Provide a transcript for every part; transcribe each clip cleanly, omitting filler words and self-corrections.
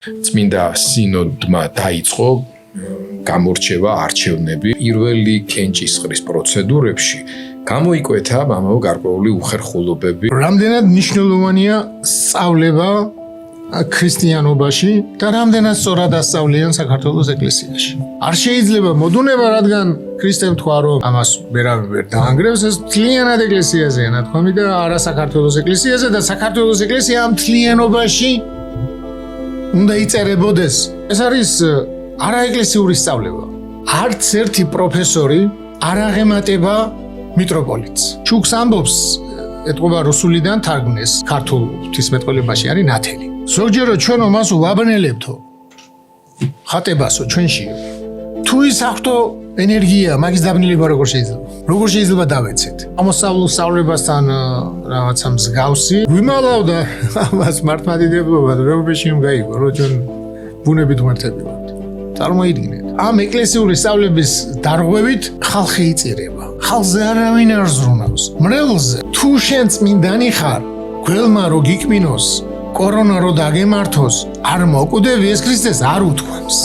წმინდა სინოდმა დაიწყო გამორჩევა არჩევნები პირველი კენჭისყრის პროცედურებში გამოიკვეთა ამავე გარკვეული უხერხულობები. რამდენად მნიშვნელოვანია სწავლება ქრისტიანობაში და რამდენად სწორად ასწავლიან საქართველოს ეკლესიაში. არ შეიძლება მოდუნება, რადგან ქრისტემ თქვა, რომ ამას ვერავინ დაანგრევს, ეს მთლიანად ეკლესიაზეა ნათქვამი და არა საქართველოს ეკლესიაზე და საქართველოს ეკლესია ამ მთლიანობაში უნდა იწერებოდეს. ეს არის არაეკლესიური სწავლება. არც ერთი პროფესორი არ აღემატება მიტროპოლიტს. შუქს ამბობს, ეთყობა რუსულიდან თარგმნეს ქართულ ღვთისმეტყველებაში არის ნათელი. ზოგჯერთ ჩვენ მას ვაბნელებთო. ხატებასო ჩვენში. თუ ის ახტო ენერგია, მაგის დაბნელება როგორ შეიძლება? როგორ შეიძლება დავეცეთ? ამოსავლო სწავლებასთან რაღაცა მსგავსი. ვიმალავდა ამას მართლმადიდებლობა რეობაში გაიგო, რომ ჩვენ ბუნებით ღმერთები ვართ. წარმოიდგინეთ. ამ ეკლესიური სწავლების დარღვევით ხალხი იწირება. ხალხზე არავინ არ ზრუნავს. მრევლზე თუ შენ წმინდანი ხარ, გველმა რო გიკმინოს, კორონა რო დაგემართოს, არ მოკვდები, ეს ქრისტეს არ უთქვამს.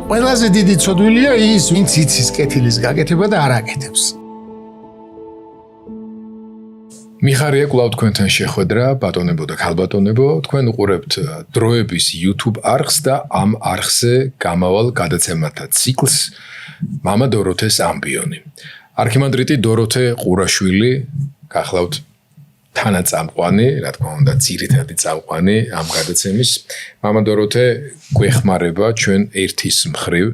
ყველაზე დიდი ცოდვილია ის, ვინც იცის კეთილის გაკეთება და არ აკეთებს. მიხარია კვლავ თქვენთან შეხვედრა, ბატონებო და ქალბატონებო, თქვენ უყურებთ დროების YouTube არხს და ამ არხზე გამავალ გადაცემათა ციკლს მამა დოროთეს ამბიონი. არქიმანდრიტი დოროთე ყურაშვილი გახლავთ თანაწამყვანი, რა თქმა უნდა, ძირითადი წამყვანი ამ გადაცემის. მამა დოროთე გვეხმარება ჩვენ ერთის მხრივ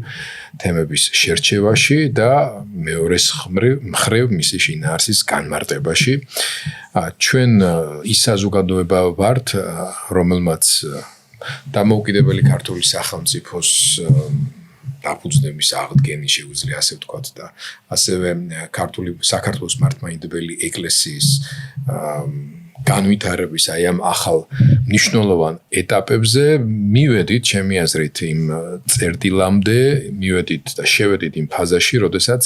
თემების შერჩევაში და მეორეს მხრივ მისი შინაარსის განმარტებაში. ჩვენ ის საზოგადოება ვართ, რომელმაც დამოუკიდებელი ქართული სახელმწიფოს დაფუძნების აღდგენი შეუძლია, ასე ვთქვათ და ასევე საქართველოს მართლმადიდებელი ეკლესიის განვითარების აი ამ ახალ მნიშვნელოვან ეტაპებზე მივედით ჩემი აზრით იმ წერტილამდე, მივედით და შევედით იმ ფაზაში, როდესაც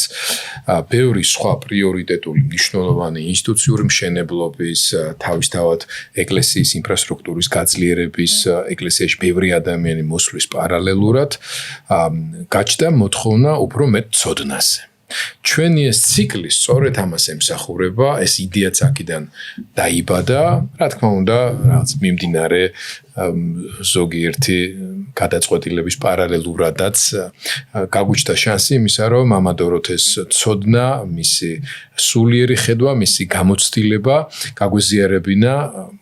ბევრი სხვა პრიორიტეტული მნიშვნელოვანი ინსტიტუციური მშენებლობის, თავისთავად ეკლესიის ინფრასტრუქტურის გაძლიერების, ეკლესიაში ბევრი ადამიანი მოსვლის პარალელურად გაჩნდა მოთხოვნა უფრო მეტ ცოდნაზე. ჩვენი ეს ციკლი სწორედ ამას ემსახურება, ეს იდეაც აქედან დაიბადა, რა თქმა უნდა, რაღაც მიმდინარე ზოგიერთი გადაწყვეტილების პარალელურადაც გაგვიჩნდა შანსი იმისა, რომ მამა დოროთეს ცოდნა, მისი სულიერი ხედვა, მისი გამოცდილება გაგვეზიარებინა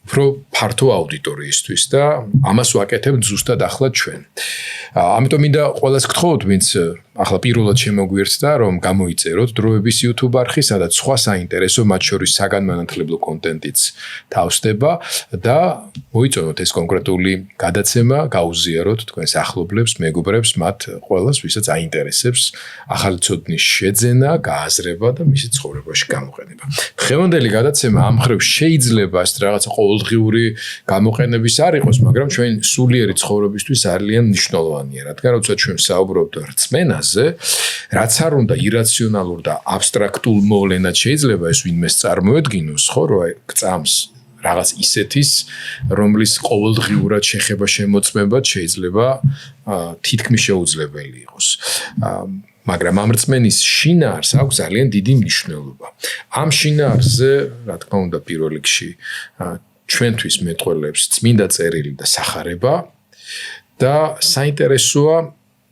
უფრო ფართო აუდიტორიისთვის და ამას ვაკეთებთ ზუსტად ახლა ჩვენ. ამიტომ მინდა ყველას გთხოვოთ, ვინც ახლა პირველად შემოგვიერთდა, რომ გამოიწეროთ დროების YouTube არხი, სადაც სხვა საინტერესო, მათ შორის საგანმანათლებლო კონტენტიც თავსდება და მოიწონოთ ეს კონკრეტული გადაცემა, გაუზიაროთ თქვენს ახლობლებს, მეგობრებს, მათ ყველას, ვისაც აინტერესებს ახალი ცოდნის შეძენა, გააზრება და მისი ცხოვრებაში გამოყენება. დღევანდელი გადაცემა ამ მხრივ შეიძლება ეს რაღაცა ყოველდღიური გამოყენების არ იყოს, მაგრამ ჩვენ სულიერი ცხოვრებისთვის ძალიან მნიშვნელოვანია, რადგან როცა ჩვენ საუბრობთ რწმენაზე, რაც არ უნდა ირაციონალურ და აბსტრაქტულ მოვლენად შეიძლება ეს ვინმეს წარმოედგინოს, ხო, რომ გწამს რაღაც ისეთის, რომლის ყოველდღიურად შეხება შემოწმებად შეიძლება თითქმის შეუძლებელი იყოს. მაგრამ ამ რწმენის შინაარს აქვს ძალიან დიდი მნიშვნელობა. ამ შინაარსზე, რა თქმა უნდა, პირველ რიგში ჩვენთვის მეტყველებს წმინდა წერილი და სახარება და საინტერესოა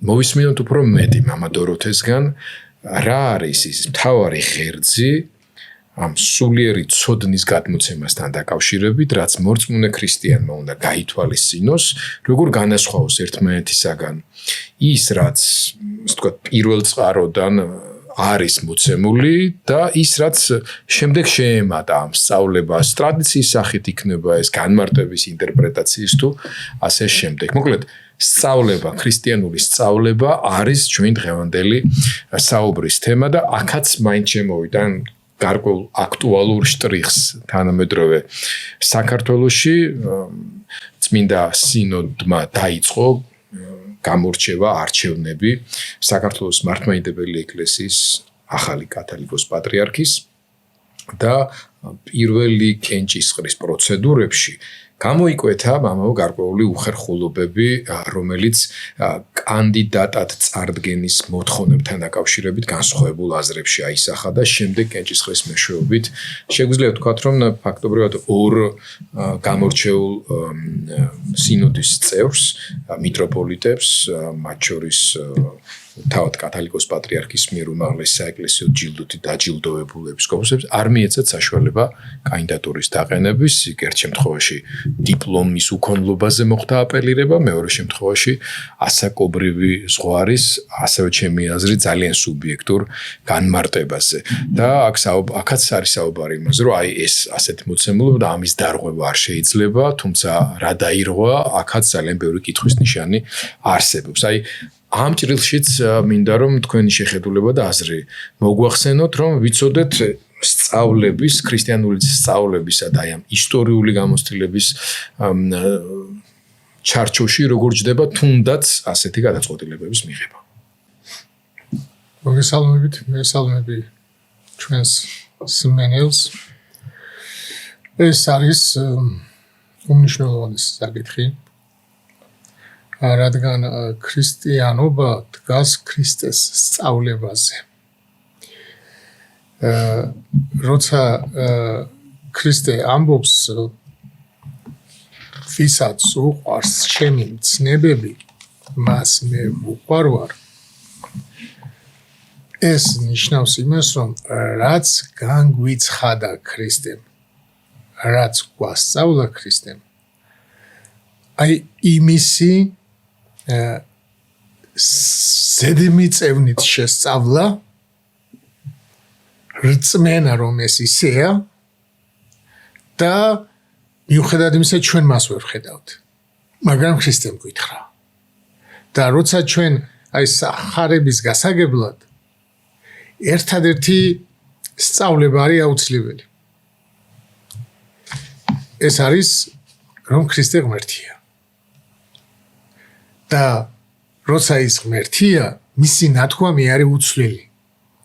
მოვისმინოთ უფრო მეტი მამა დოროთესგან, რა არის ის მთავარი ღერძი ამ სულიერი ცოდნის გადმოცემასთან დაკავშირებით, რაც მორწმუნე ქრისტიანმა უნდა გაითვალისწინოს, როგორ განასხვავოს ერთმანეთისაგან ის, რაც, ასე ვთქვათ, პირველ წყაროდან არის მოცემული და ის, რაც შემდეგ შეემატა ამ სწავლებას, ტრადიციის სახით იქნება ეს განმარტების ინტერპრეტაციის თუ ასე შემდეგ. მოკლედ, სწავლება, ქრისტიანული სწავლება არის ჩვენ დღევანდელი საუბრის თემა და აქაც მაინც შემოვიდა გარკვეულ აქტუალურ შტრიხს თანამედროვე საქართველოში წმინდა სინოდმა დაიწყო გამორჩევა არჩევნები საქართველოს მართლმადიდებელი ეკლესიის ახალი კათოლიკოს პატრიარქის და პირველი კენჭისყრის პროცედურებში გამოიკვეთა ამავე გარკვეული უხერხულობები, რომელიც კანდიდატად წარდგენის მოთხოვნებთან დაკავშირებით განსხვავებულ აზრებში აისახა და შემდეგ კენჭისყრის მეშვეობით შეგვიძლია ვთქვათ, რომ ფაქტობრივად ორ გამორჩეულ სინოდის წევრს, მიტროპოლიტებს, მათ შორის თავად კათოლიკოს პატრიარქის მიერ უმაღლეს საეკლესიო ჯილდოთი დაჯილდოვებულ ეპისკოპოსებს არ მიეცათ საშუალება კანდიდატურის დაყენების, ერთ შემთხვევაში დიპლომის უქონლობაზე მოხდა აპელირება, მეორე შემთხვევაში ასაკობრივი ზღვარის, ასევე ჩემი აზრით ძალიან სუბიექტურ განმარტებაზე. და აქაც არის საუბარი იმაზე, რომ აი ეს ასეთი მოცემულობა და ამის დარღვევა არ შეიძლება, თუმცა რა დაირღვა, აქაც ძალიან ბევრი კითხვის ნიშანი არსებობს. აი ამ ჭრილშიც მინდა რომ თქვენი შეხედულება და აზრი მოგვახსენოთ, რომ ვიცოდეთ სწავლების, ქრისტიანული სწავლებისა და აი ამ ისტორიული გამოცდილების ჩარჩოში როგორ ჯდება თუნდაც ასეთი გადაწყვეტილებების მიღება. მოგესალმები ჩვენს მსმენელს. ეს არის უმნიშვნელოვანესი საკითხი. რადგან ქრისტიანობა დგას ქრისტეს სწავლებაზე. როცა ქრისტე ამბობს ვისაც უყვარს ჩემი მცნებები, მას მე ვუყვარ ვარ. ეს ნიშნავს იმას, რომ რაც განგვიცხადა ქრისტემ, რაც გვასწავლა ქრისტემ, აი იმისი ზედმიწევნით შესწავლა, რწმენა რომ ეს ისეა და მიუხედავად იმისა ჩვენ მას ვერ ვხედავთ, მაგრამ ქრისტემ გითხრა. და როცა ჩვენ აი სახარების გასაგებლად ერთადერთი სწავლება არის აუცილებელი. ეს არის რომ ქრისტე ღმერთია. და როცა ის ღმერთია, მისი ნათქვამი არის უცვლელი.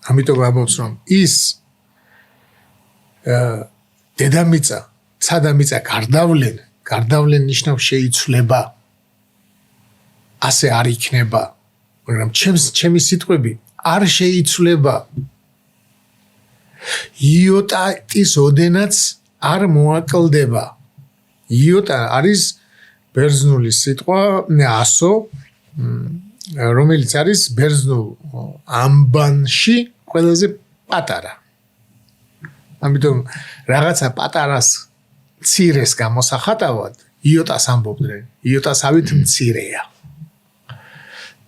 ამიტომ ამბობს რომ ის დედამიწა, ცადამიწა გარდავლენ ნიშნავს შეიცვლება. ასე არ იქნება, მაგრამ ჩემი სიტყვები არ შეიცვლება. იოტატის ოდენაც არ მოაკლდება. იოტა არის ბერძნული სიტყვა ასო, რომელიც არის ბერძნულ ამბანში ყველაზე პატარა. ამიტომ რაღაცა პატარას მცირეს გამოსახატავად იოტას ამბობდნენ. იოტასავით მცირეა.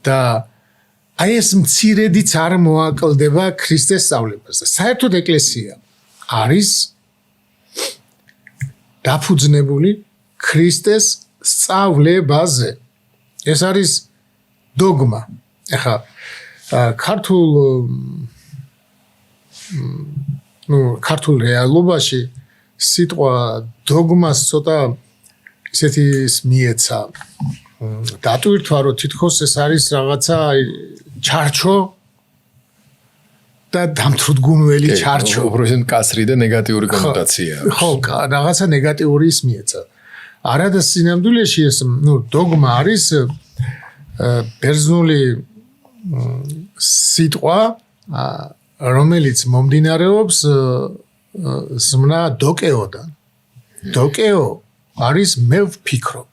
და აი ეს მცირედიც არ მოაკლდება ქრისტეს სწავლებაზე. საერთოდ ეკლესია არის დაფუძნებული ქრისტეს სწავლებაზე. ეს არის დოგმა. ეხლა ქართულ რეალობაში სიტყვა დოგმას ცოტა ისეთი მიეცა. დატვირთვა რომ თითქოს ეს არის რაღაცა ჩარჩო და დამთრუდგუნველი ჩარჩო. უბრალოდ კასრი და ნეგატიური კონოტაცია. ხო, რაღაცა ნეგატიური ის მიეცა. არადა სინამდვილეში ეს დოგმა არის ბერძნული სიტყვა, რომელიც მომდინარეობს ზმნა დოკეოდან. დოკეო არის მე ვფიქრობ.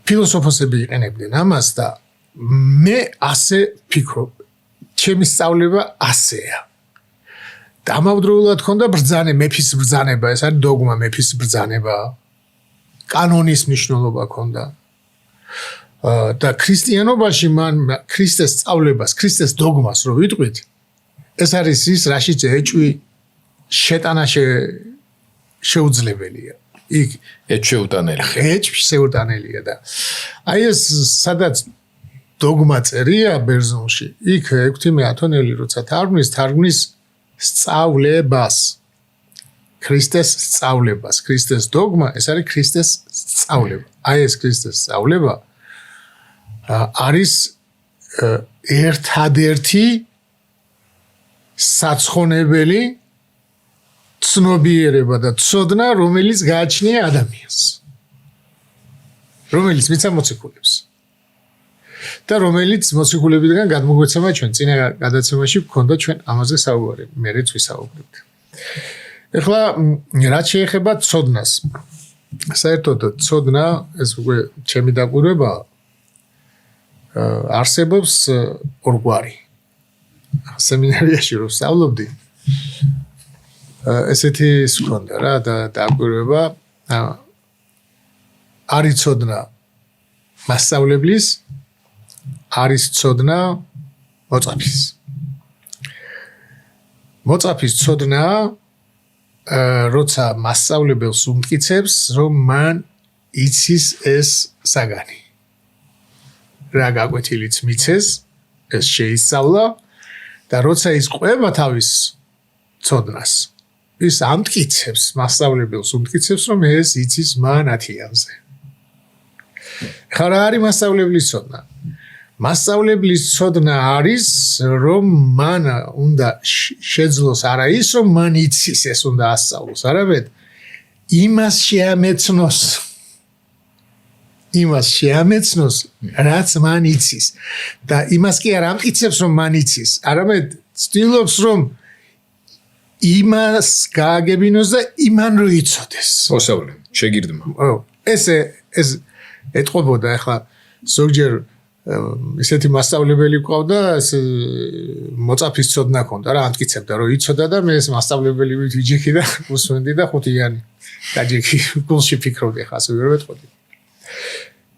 ფილოსოფოსები იყენებდნენ ამას და მე ასე ვფიქრობ. ჩემი სწავლება ასეა. დამავდროულად ხონდა ბრძანება, მეფის ბრძანება, ეს არის დოგმა, მეფის ბრძანება. კანონის მნიშვნელობა ჰქონდა. და ქრისტიანობაში მან ქრისტეს სწავლებას, ქრისტეს დოგმას რო ვიტყვით, ეს არის ის, რაშიც ეჭვი შეტანა შეუძლებელია. იქ ეჭვი შეუტანელია და აი ეს სადაც დოგმა წერია ბერძნულში, იქ 6 ათონელი როცა თარგმნის სწავლებას. ქრისტეს სწავლებას, ქრისტეს დოგმა, ეს არის ქრისტეს სწავლება. აი ეს ქრისტეს სწავლება არის ერთადერთი საცხონებელი ცნობიერება და ცოდნა, რომელიც გააჩნია ადამიანს. რომელიც მიცა მოციქულებს. და რომელიც მოციქულებიდან გადმოგვეცემა ჩვენ წინა გადაცემაში გქონდა ჩვენ ამაზე საუბარი, მერეც ვისაუბრებთ. ეხლა რაც შეეხება ცოდნას. საერთოდ ცოდნა ეს უკვე ჩემი დაკვირვება არსებობს ორგვარი. სემინარიაში რომ სწავლობდი ესეთი სკონდა რა და დაკვირვება არის ცოდნა მასწავლებლის არის ცოდნა მოწაფის. მოწაფის ცოდნა როცა მასწავლებელს უმტკიცებს რომ მან იცის ეს საგანი. რა გაკვეთილიც მიცეს ეს შეისწავლა და როცა ის ყვება თავის ცოდნას ის ამტკიცებს მასწავლებელს უმტკიცებს რომ ეს იცის მან ათიანზე. ხა რა არის მასწავლებლის ცოდნა? მასწავლებლის ცოდნა არის რომ მან უნდა შეძლოს არა ის რომ მან იცის ეს უნდა ასწავლოს, არამედ იმას შეამეცნოს რაც მან იცის და იმას კი არ ამტკიცებს რომ მან იცის, არამედ ცდილობს რომ იმას გააგებინოს და იმან რო იცოდეს. მოსავლე, შეგირდმა. ეს ეთყობოდა ახლა ზოგჯერ ისეთი მასწავლებელი ყავდა, ეს მოწაფის ცოდნა ჰქონდა რა, ამტკიცებდა რომ იცოდა და მე ეს მასწავლებელი ვიჯექი და უსმენდი და ხუთიანი დაჯექი გულში ფიქრობდი ხა ასე ვერ ვეთყოდი.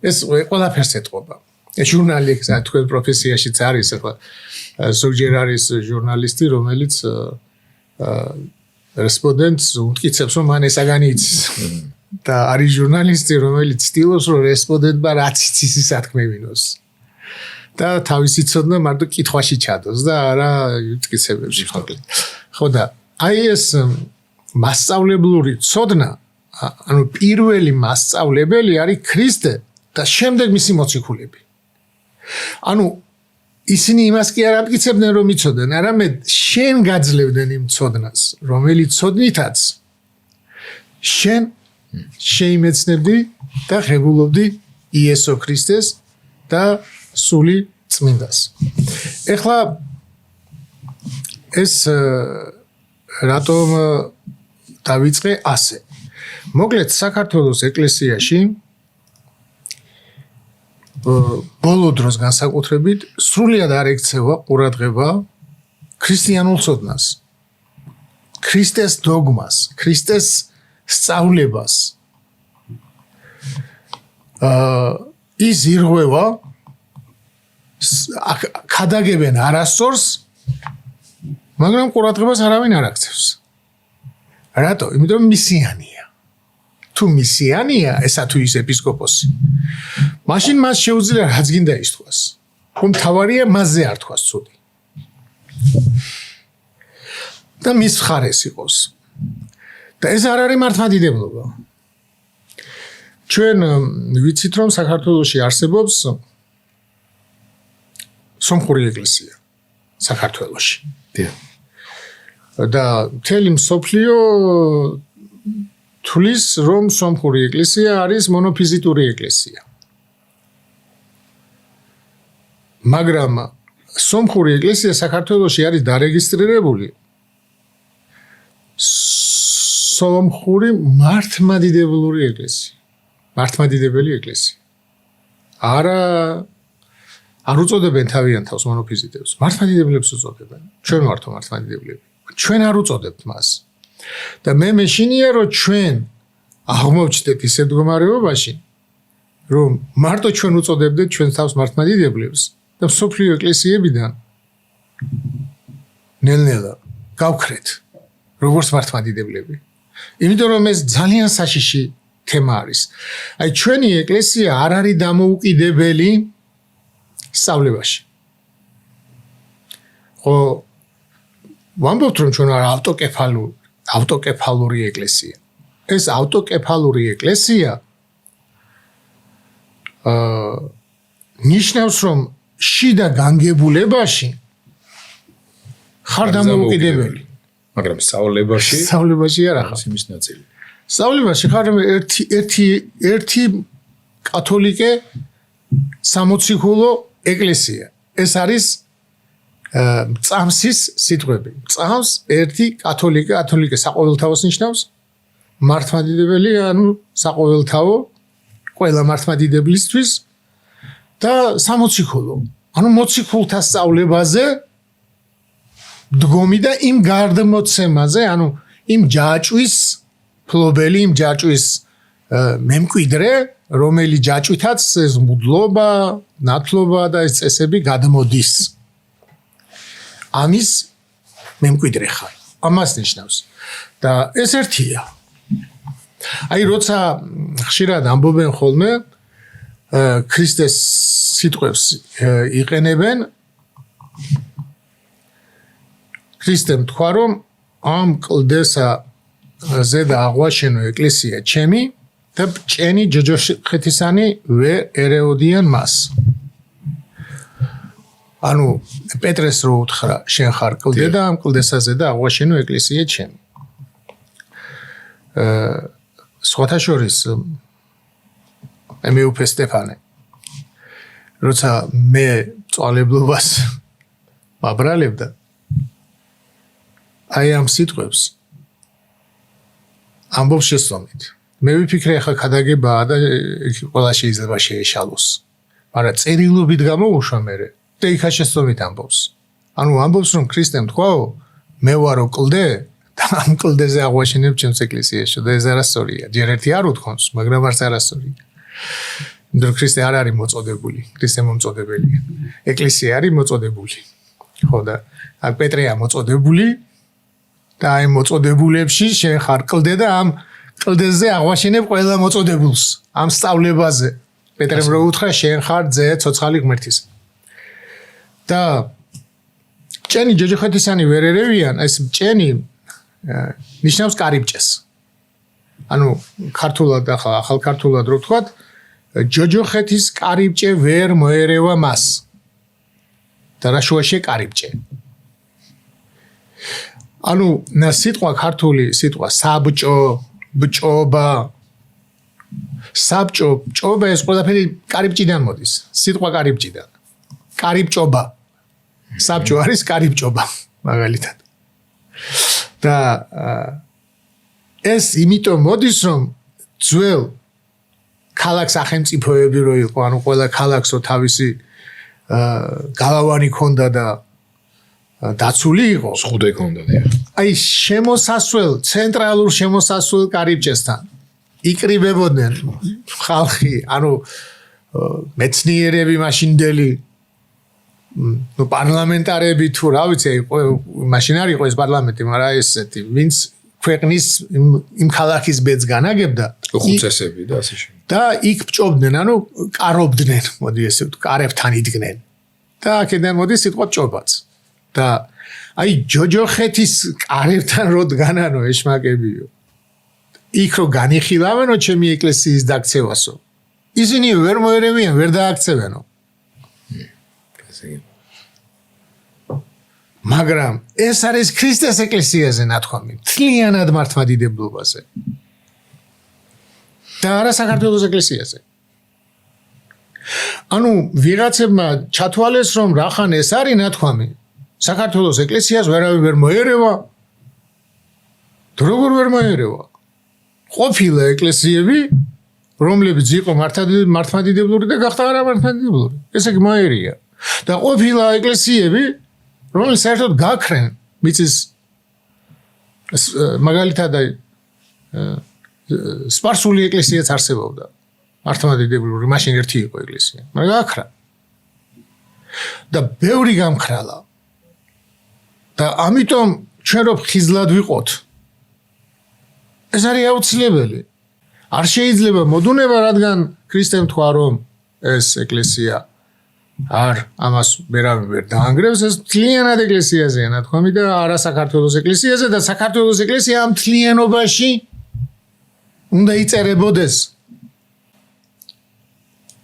ეს ყველაფერს ეთყობა. ჟურნალი თქვენ პროფესიაშიც არის ახლა ზოგჯერ არის ჟურნალისტი რომელიც რესპონდენტს უმტკიცებს რომ მან ესაგანი იცის. და არის ჟურნალისტი რომელიც ცდილობს რომ რესპონდენტმა რაც იცის ის ათქმევინოს. და თავისი ცოდნა მარტო კითხვაში ჩადოს და არა მტკიცებებში ხოლმე. ხო და აი ეს მასწავლებლური ცოდნა, ანუ პირველი მასწავლებელი არის ქრისტე და შემდეგ მისი მოციქულები. ანუ ისინი იმას კი არ ამტკიცებდნენ რომ იცოდნენ, არამედ შენ გაძლევდნენ იმ ცოდნას, რომელიც ცოდნითაც შენ შეიმეცნებდი და ღებულობდი იესო ქრისტეს და სული წმინდას. ეხლა ეს რატომ დავიწყე ასე? მოკლედ საქართველოს ეკლესიაში ბოლო დროს განსაკუთრებით სრულიად არ ექცევა ყურადღება ქრისტიანულ ცოდნას, ქრისტეს დოგმას, ქრისტეს სწავლებას. ის ირღვევა ქადაგებენ არასწორს, მაგრამ ყურადღებას არავინ არ აქცევს. რატო? იმიტომ რომ მისიანია. თუ მისიანია, ესა თუ ის ეპისკოპოსი, მაშინ მას შეუძლია რაც გინდა ისთვის. რომ თავარია მასზე არ თქვას ცუდი. და მის მხარეს იყოს. და ეს არ არის მართლმადიდებლობა. ჩვენ ვიცით რომ საქართველოში არსებობს სომხური ეკლესია საქართველოში. და მთელი მსოფლიო თulis რომ სომხური ეკლესია არის მონოფიზიტური ეკლესია. მაგრამ სომხური ეკლესია საქართველოში არის დარეგისტრირებული სომხური მართლმადიდებლური ეკლესია. მართლმადიდებელი ეკლესია. არ უწოდებენ თავიანთ თავს მონოფიზიტებს. მართლმადიდებლებს უწოდებენ. ჩვენ ვართ მართლმადიდებლები. ჩვენ არ უწოდებთ მას. და მე მეშინია რომ ჩვენ აღმოჩნდეთ ისეთ მდგომარეობაში, რომ მარტო ჩვენ უწოდებდეთ ჩვენ თავს მართლმადიდებლებს და მსოფლიო ეკლესიებიდან ნელ-ნელა გავქრეთ როგორც მართლმადიდებლები. იმიტომ რომ ეს ძალიან საშიში თემა არის. აი ჩვენი ეკლესია არ არის დამოუკიდებელი სწავლებაში. ხო ვამბობთ რომ ჩვენ ავტოკეფალური ეკლესია. ეს ავტოკეფალური ეკლესია ნიშნავს რომ შიდა განგებულებაში ხარ დამოუკიდებელი. მაგრამ სწავლებაში არა ხარ. იმის ნაწილი. სწავლებაში ხარ ერთი კათოლიკე 60 ქულო ეკლესია. ეს არის წამსის სიტყვები. წამს ერთი კათოლიკე საყოველთაოს ნიშნავს. მართლმადიდებელი, ანუ საყოველთაო ყველა მართლმადიდებლისთვის და 60 ქულო. ანუ მოციქულთა სწავლებაზე დგომი და იმ გარდმოცემაზე, ანუ იმ ჯაჭვის ფლობელი, იმ ჯაჭვის მემკვიდრე, რომელი ჯაჭვითაც ეს მუდლობა, ნათლობა და ეს წესები გადმოდის. ამის მემკვიდრე ხარ. ამას ნიშნავს. და ეს ერთია. აი როცა ხშირად ამბობენ ხოლმე ქრისტეს სიტყვებს იყენებენ ქრისტემ თქვა რომ ამ კლდესა ზედა აღვაშენო ეკლესია ჩემი და ჭენი ჯოჯოხეთისანი ვერ ერეოდიან მას. ანუ პეტრეს რო უთხრა შენ ხარ კლდე და ამ კლდესა ზედა აღვაშენო ეკლესია ჩემი. სხვათა შორის მეუფე სტეფანე როცა მე წვალებლობას ვაბრალებდა აი ამ სიტყვებს ამბობს შესწომით. მე ვიფიქრე ახლა ქადაგებაა და ყველა შეიძლება შეეშალოს. მაგრამ წერილობით გამოუშვა მე და იქა შესწომით ამბობს. ანუ ამბობს რომ ქრისტემ თქვაო მე ვარო კლდე და ამ კლდეზე აღვაშენებ ჩემს ეკლესიაში და ეს არასწორია. ჯერ ერთი არ უთქვამს, მაგრამ არც არასწორია. იმიტომ ქრისტე არ არის მოწოდებული, ქრისტე მომწოდებელია. ეკლესია არის მოწოდებული. ხო და აი პეტრეა მოწოდებული და აი მოწოდებულებში შენ ხარ კლდე და ამ კლდეზე აღვაშენებ ყველა მოწოდებულს ამ სწავლებაზე. პეტრემ რო უთხრა შენ ხარ ძე ცოცხალი ღმერთის. და ჭენი ჯოჯოხეთისანი ვერ ერევიან, ეს ჭენი ნიშნავს კარიბჭეს. ანუ ქართულად ახალ ქართულად რო ვთქვათ, ჯოჯოხეთის კარიბჭე ვერ მოერევა მას. და რა შუაში კარიბჭე. ანუ სიტყვა ქართული სიტყვა საბჭო, ბჭობა, საბჭო, ჭობა ეს ყველაფერი კარიბჭიდან მოდის. სიტყვა კარიბჭიდან. კარიბჭობა. საბჭო არის კარიბჭობა, მაგალითად. და ეს იმიტომ მოდის რომ ძველ ქალაქ სახელმწიფოები რო იყო, ანუ ყველა ქალაქს რო თავისი გალავანი ქონდა და დაცული იყო, სხუდე ქონდა. აი შემოსასვლელ, ცენტრალურ შემოსასვლელ კარიბჭესთან იკრიბებოდნენ ხალხი, ანუ მეცნიერები მაშინდელი ну პარლამენტარები თუ რა ვიცი მაშინ არ იყო ეს პარლამენტი, მაგრამ ესეთი ვინც ქვეყნის იმ ქალაქის ბედს განაგებდა უხუცესები და ასე შემდეგ. და იქ ბჭობდნენ, ანუ კარობდნენ, მოდი ესე ვთქვა, კარებთან იდგნენ. და აქედან მოდის სიტყვა ჭობაც. და აი ჯოჯოხეთის კარებთან რო დგანანო ეშმაკებიო. იქ რო განიხილავენო ჩემი ეკლესიის დაქცევასო. ისინი ვერ მოერევიან, ვერ დააქცევენო. მაგრამ ეს არის ქრისტეს ეკლესიაზე ნათქვამი, მთლიანად მართლმადიდებლობაზე. და არა საქართველოს ეკლესიაზე. ანუ ვიღაცებმა ჩათვალეს რომ რახან ეს არის ნათქვამი, საქართველოს ეკლესიას ვერავინ ვერ მოერევა. როგორ ვერ მოერევა? ყოფილა ეკლესიები, რომლებიც იყო მართლმადიდებლური და გახდა არა მართლმადიდებლური. ესე იგი მოერია. და ყოფილა ეკლესიები, რომელიც საერთოდ გაქრენ, მიწის მაგალითად აი სპარსული ეკლესიაც არსებობდა. მართლმადიდებლური, მაშინ ერთი იყო ეკლესია. მაგრამ გაქრა. და ბევრი გამქრალა. და ამიტომ ჩვენ რო ხიზლად ვიყოთ. ეს არის აუცილებელი. არ შეიძლება მოდუნება, რადგან ქრისტემ თქვა რომ ეს ეკლესია არ ამას ვერ დაანგრევს, ეს მთლიანად ეკლესიაზეა ნათქვამი და არა საქართველოს ეკლესიაზე და საქართველოს ეკლესია ამ მთლიანობაში უნდა იწერებოდეს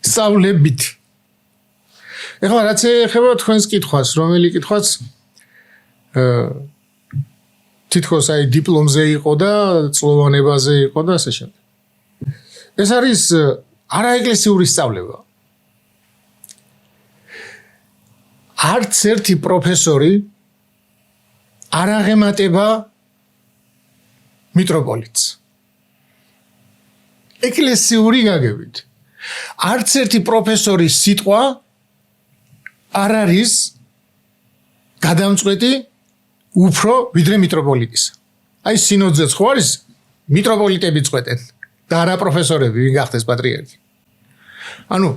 სწავლებით. ეხლა რაც ეხება თქვენს კითხვას, რომელი კითხვაც თითქოს აი დიპლომზე იყო და წლოვანებაზე იყო და ასე შემდეგ. ეს არის არაეკლესიური სწავლება. არც ერთი პროფესორი არ აღემატება მიტროპოლიტს. ეკლესიური გაგებით. არც ერთი პროფესორის სიტყვა არ არის გადამწყვეტი უფრო ვიდრე მიტროპოლიტის. აი სინოდზეც ხო არის მიტროპოლიტები წყვეტენ და არა პროფესორები ვინ გახდეს პატრიარქი. ანუ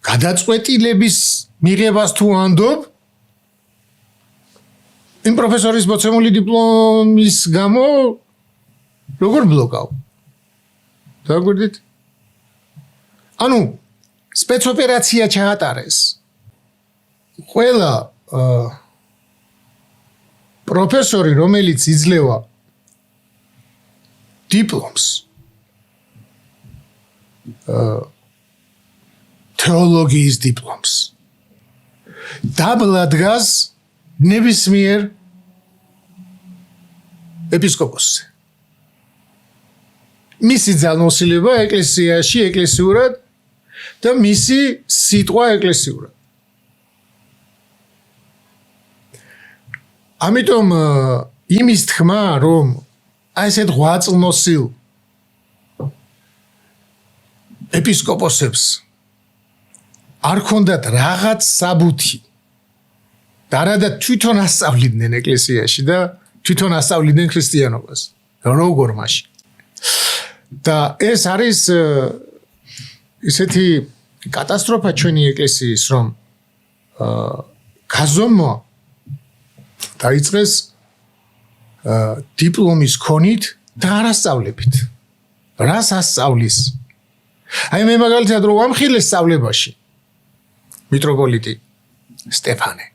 გადაწყვეტილების მიღებას თუ ანდობ იმ პროფესორის მოცემული დიპლომის გამო როგორ ბლოკავ? დაგვირდით? ანუ სპეცოპერაცია ჩაატარეს. ყველა პროფესორი, რომელიც იძლევა დიპლომს თეოლოგიის დიპლომს დაბლა დგას ნებისმიერ ეპისკოპოსზე. მისი ძალმოსილება ეკლესიაში ეკლესიურად და მისი სიტყვა ეკლესიურად. ამიტომ იმის თქმა, რომ აი ესეთ 8 წლმოსილ ეპისკოპოსებს არ ქონდათ რაღაც საბუთი და არადა თვითონ ასწავლიდნენ ეკლესიაში და თვითონ ასწავლიდნენ ქრისტიანობას. როგორ მაშინ? და ეს არის ისეთი კატასტროფა ჩვენი ეკლესიის, რომ გაზომვა დაიწყეს დიპლომის ქონით და არასწავლებით. რას ასწავლის? აი მე მაგალითად რომ ვამხილე სწავლებაში მიტროპოლიტი სტეფანე.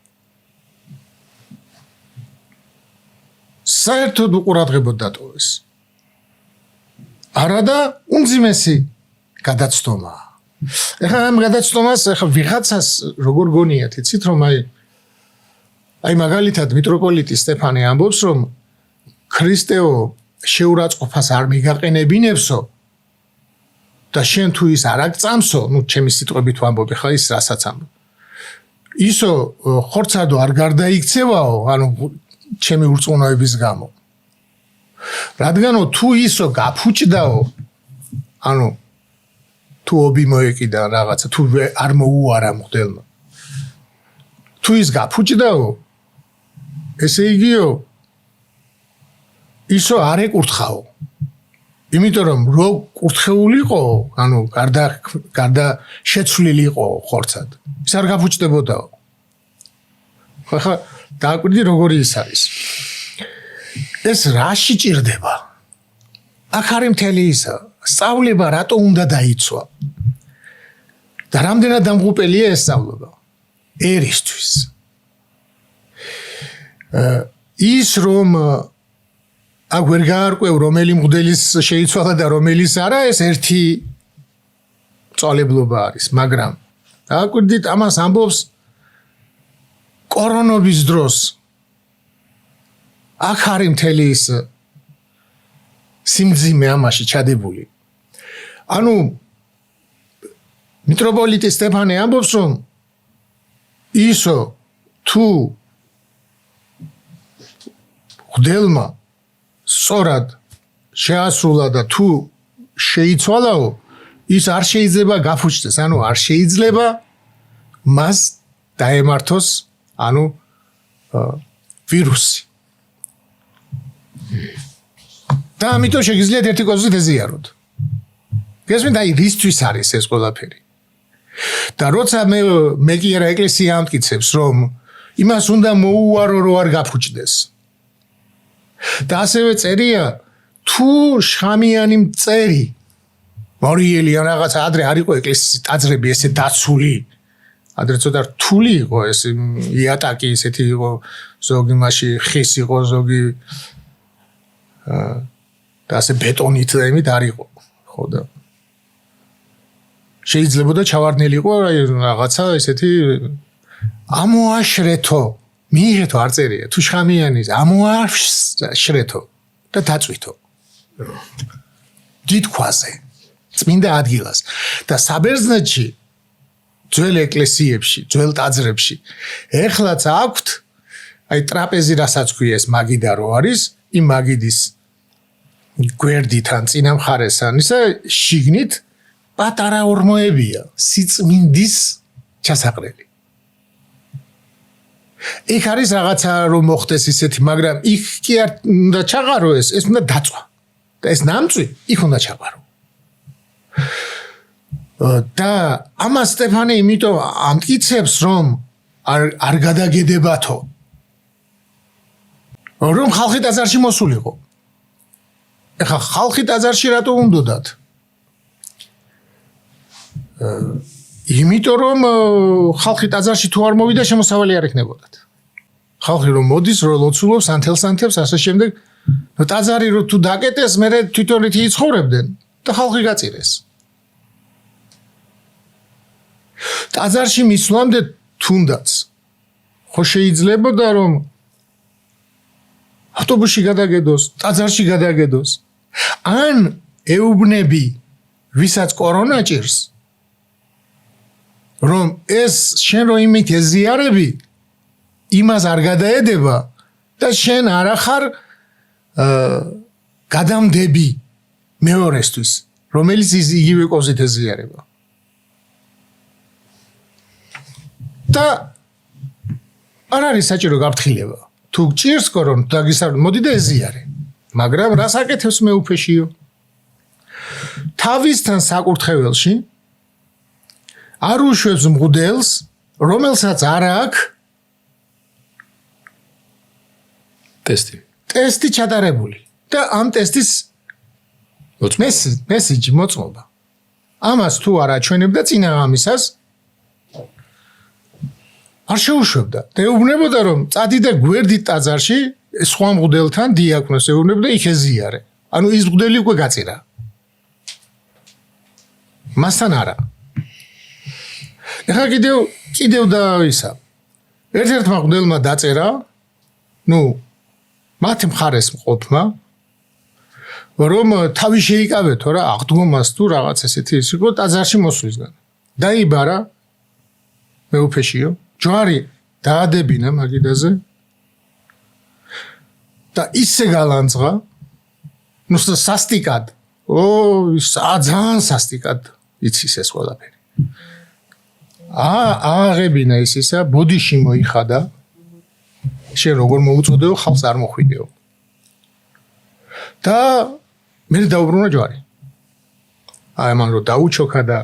საერთოდ უყურადღებოდ დატოვეს. არადა უმძიმესი გადაცდომა. ეხლა ამ გადაცდომას ეხლა ვიღაცას როგორ გონიათ, იცით რომ აი მაგალითად მიტროპოლიტი სტეფანე ამბობს რომ ქრისტეო შეურაცხყოფას არ მიგაყენებინებსო და შენ თუ ის არ აგწამსო, ნუ ჩემი სიტყვებით ვამბობ, ეხლა ის რასაც ამბობ. ისო ხორცადო არ გარდაიქცევაო, ანუ ჩემი ურწმუნოების გამო. რადგანო თუ ისო გაფუჭდაო, ანუ თუ ობი მოეკიდა რაღაცა, თუ არ მოუარა მღვდელმა. თუ ის გაფუჭდაო, ესე იგიო ისო არ ეკურთხაო. იმიტომ რომ რო კურთხეულიყო, ანუ გარდა შეცვლილიყო ხორცად. ის არ გაფუჭდებოდაო. ხა დააკვირდი როგორი ის არის. ეს რაში ჭირდება? აქ არის მთელი ისა. სწავლება რატო უნდა დაიცვა? და რამდენად დამღუპელია ეს სწავლება? ერისთვის. ის რომ აქ ვერ გაარკვევ რომელი მღვდელის შეიცვალა და რომელის არა, ეს ერთი წვალებლობა არის, მაგრამ დააკვირდით ამას ამბობს კორონობის დროს. აქ არის მთელი ის სიმძიმე ამაში ჩადებული. ანუ მიტროპოლიტი სტეფანე ამბობს რომ ისო თუ მღვდელმა სწორად შეასრულა და თუ შეიცვალაო, ის არ შეიძლება გაფუჭდეს, ანუ არ შეიძლება მას დაემართოს, ანუ ვირუსი. და ამიტომ შეგიძლიათ ერთი კოზით ეზიაროთ. გესმით, აი რისთვის არის ეს ყველაფერი? და როცა მე კი არა ეკლესია ამტკიცებს, რომ იმას უნდა მოუარო, რომ არ გაფუჭდეს. და ასევე წერია, თუ შხამიანი მწერი, მორიელი ან რაღაცა ადრე არ იყო ეკლესიის ტაძრები ესე დაცული. ადრე ცოტა რთული იყო ეს იატაკი ესეთი იყო, ზოგი მასში ხის იყო, ზოგი და ასე ბეტონით და იმით არ იყო. ხო და შეიძლება და ჩავარდნილი იყო რაღაცა ესეთი ამოაშრეთო მიიღეთო არ წერია თუ შხამიანის ამოარშ შრეთო და დაწვითო დიდ ქვაზე წმინდა ადგილას და საბერძნეთში ძველ ეკლესიებში ძველ ტაძრებში ეხლაც აქვთ აი ტრაპეზი რასაც ქვიეს მაგიდა რო არის იმ მაგიდის გვერდიდან წინა მხარესან ისა შიგნით პატარა ორმოებია სიწმინდის ჩასაყრელი იქ არის რაღაცა რომ მოხდეს ისეთი მაგრამ იქ კი არ უნდა ჩაყარო ეს უნდა დაწვა და ეს ნამწვი იქ უნდა ჩაყარო და ამას სტეფანე იმიტომ ამტკიცებს რომ არ გადაგედებათო რომ ხალხი ტაძარში მოსულიყო ეხა ხალხი ტაძარში რატო უნდათ იმიტომ რომ ხალხი ტაძარში თუ არ მოვიდა შემოსავალი არ იქნებოდათ ხალხი რომ მოდის რომ ლოცულობს ანთელს ასე შემდეგ ტაძარი რო თუ დაკეტეს მე თვითონ ითი იცხოვრებდნენ და ხალხი გაწირეს ტაძარში მისვლამდე თუნდაც ხო შეიძლებოდა რომ ავტობუსში გადაგედოს ტაძარში გადაგედოს ან ეუბნები ვისაც კორონა ჭირს რომ ეს შენ რო იმით ეზიარები იმას არ გადაედება და შენ არ ახარ გადამდები მეორესთვის რომელიც იგივე კოზით ეზიარება და არ არის საჭირო გაფრთხილება თუ ჭირს კორონა დაგისარდ მოდი და ეზიარე მაგრამ რას აკეთებს მეუფეშიო თავისთან საკურთხეველში არ უშვებს მღვდელს რომელსაც არ აქვს ტესტი ჩატარებული და ამ ტესტის მესიჯი მოწმობა ამას თუ არ აჩვენებდა წინა ამისას არ შეუშვებდა და ეუბნებოდა რომ წადი და გვერდით ტაძარში სხვა მღვდელთან დიაკვნოს ეუბნებოდა იქ ეზიარე ანუ ის მღვდელი უკვე გაწირა მასთან არა ეხლა კიდევ და ისა ერთ-ერთმა მღვდელმა დაწერა მათი მხარეს მყოფმა რომ თავი შეიკავეთო რა აღდგომას თუ რაღაც ესეთი ის იყო ტაძარში მოსვლისგან დაიბარა მეუფეშიო ჯვარი დაადებინა მაგიდაზე და ისე გალანძღა სასტიკად ძალიან სასტიკად იცის ეს ყველაფერი აღებინა ის ისა ბოდიში მოიხადა შენ როგორ მოუწოდეო ხალხს არ მოხვიდეო და მე დაუბრუნა ჯვარი აი მან რო დაუჩოქა და